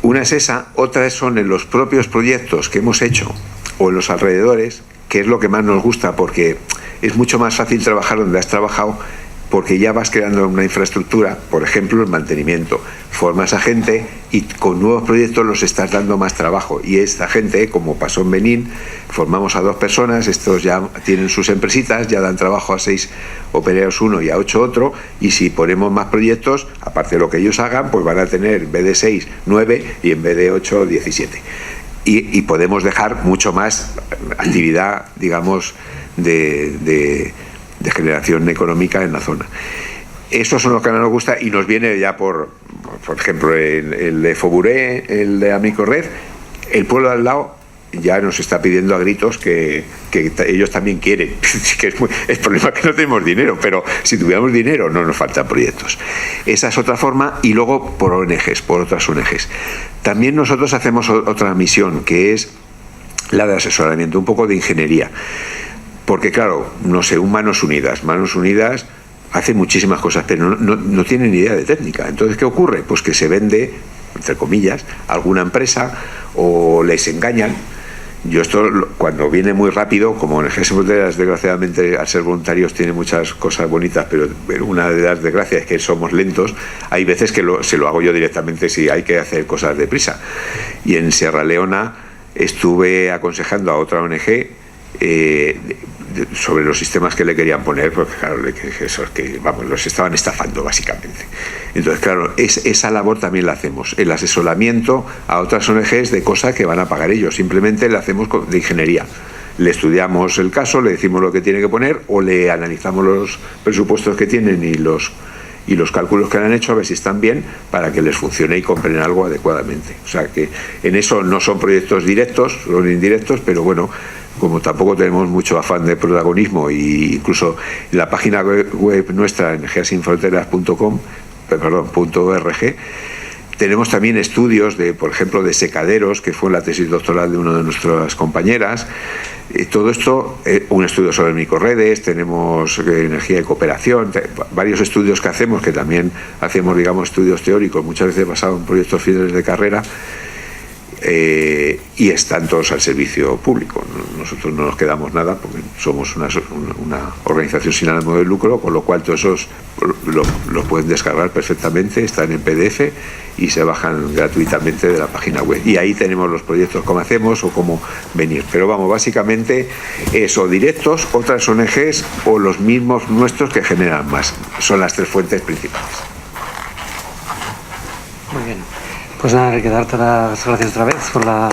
Una es esa, otras son en los propios proyectos que hemos hecho o en los alrededores, que es lo que más nos gusta, porque es mucho más fácil trabajar donde has trabajado, porque ya vas creando una infraestructura, por ejemplo el mantenimiento, formas a gente y con nuevos proyectos los estás dando más trabajo, y esta gente, como pasó en Benín, formamos a 2 personas, estos ya tienen sus empresitas, ya dan trabajo a 6 operarios uno y a 8 otro, y si ponemos más proyectos, aparte de lo que ellos hagan, pues van a tener en vez de 6, 9 y en vez de 8, 17. Y podemos dejar mucho más actividad, digamos, de generación económica en la zona. Esos son los que nos gusta y nos viene ya por ejemplo, el de Foburé, el de Amico Red, el pueblo de al lado ya nos está pidiendo a gritos que ellos también quieren. Que es problema que no tenemos dinero, pero si tuviéramos dinero no nos faltan proyectos. Esa es otra forma, y luego por ONGs, por otras ONGs. También nosotros hacemos otra misión, que es la de asesoramiento, un poco de ingeniería. Porque claro, no sé, Manos Unidas hace muchísimas cosas, pero no tiene ni idea de técnica. Entonces, ¿qué ocurre? Pues que se vende, entre comillas, a alguna empresa o les engañan. Yo esto, cuando viene muy rápido, como en ONGs Fronteras, desgraciadamente, al ser voluntarios tiene muchas cosas bonitas, pero una de las desgracias es que somos lentos. Hay veces que se lo hago yo directamente si hay que hacer cosas deprisa. Y en Sierra Leona estuve aconsejando a otra ONG sobre los sistemas que le querían poner, porque claro, los estaban estafando básicamente. Entonces claro, esa labor también la hacemos, el asesoramiento a otras ONGs de cosas que van a pagar ellos. Simplemente le hacemos de ingeniería, le estudiamos el caso, le decimos lo que tiene que poner o le analizamos los presupuestos que tienen y los cálculos que han hecho, a ver si están bien, para que les funcione y compren algo adecuadamente. O sea que en eso no son proyectos directos, son indirectos, pero bueno, como tampoco tenemos mucho afán de protagonismo, y incluso en la página web nuestra, energiasinfronteras.com, .org, tenemos también estudios por ejemplo, de secaderos, que fue la tesis doctoral de una de nuestras compañeras. Todo esto, un estudio sobre microredes, tenemos energía de cooperación, varios estudios que hacemos, que también hacemos, digamos, estudios teóricos, muchas veces basados en proyectos finales de carrera, y están todos al servicio público. Nosotros no nos quedamos nada porque somos una organización sin ánimo de lucro, con lo cual todos esos los pueden descargar perfectamente, están en PDF y se bajan gratuitamente de la página web, y ahí tenemos los proyectos como hacemos o cómo venir. Pero vamos, básicamente eso, directos, otras ONGs o los mismos nuestros que generan más. Son las 3 fuentes principales. Muy bien. Pues nada, hay que darte las gracias otra vez por la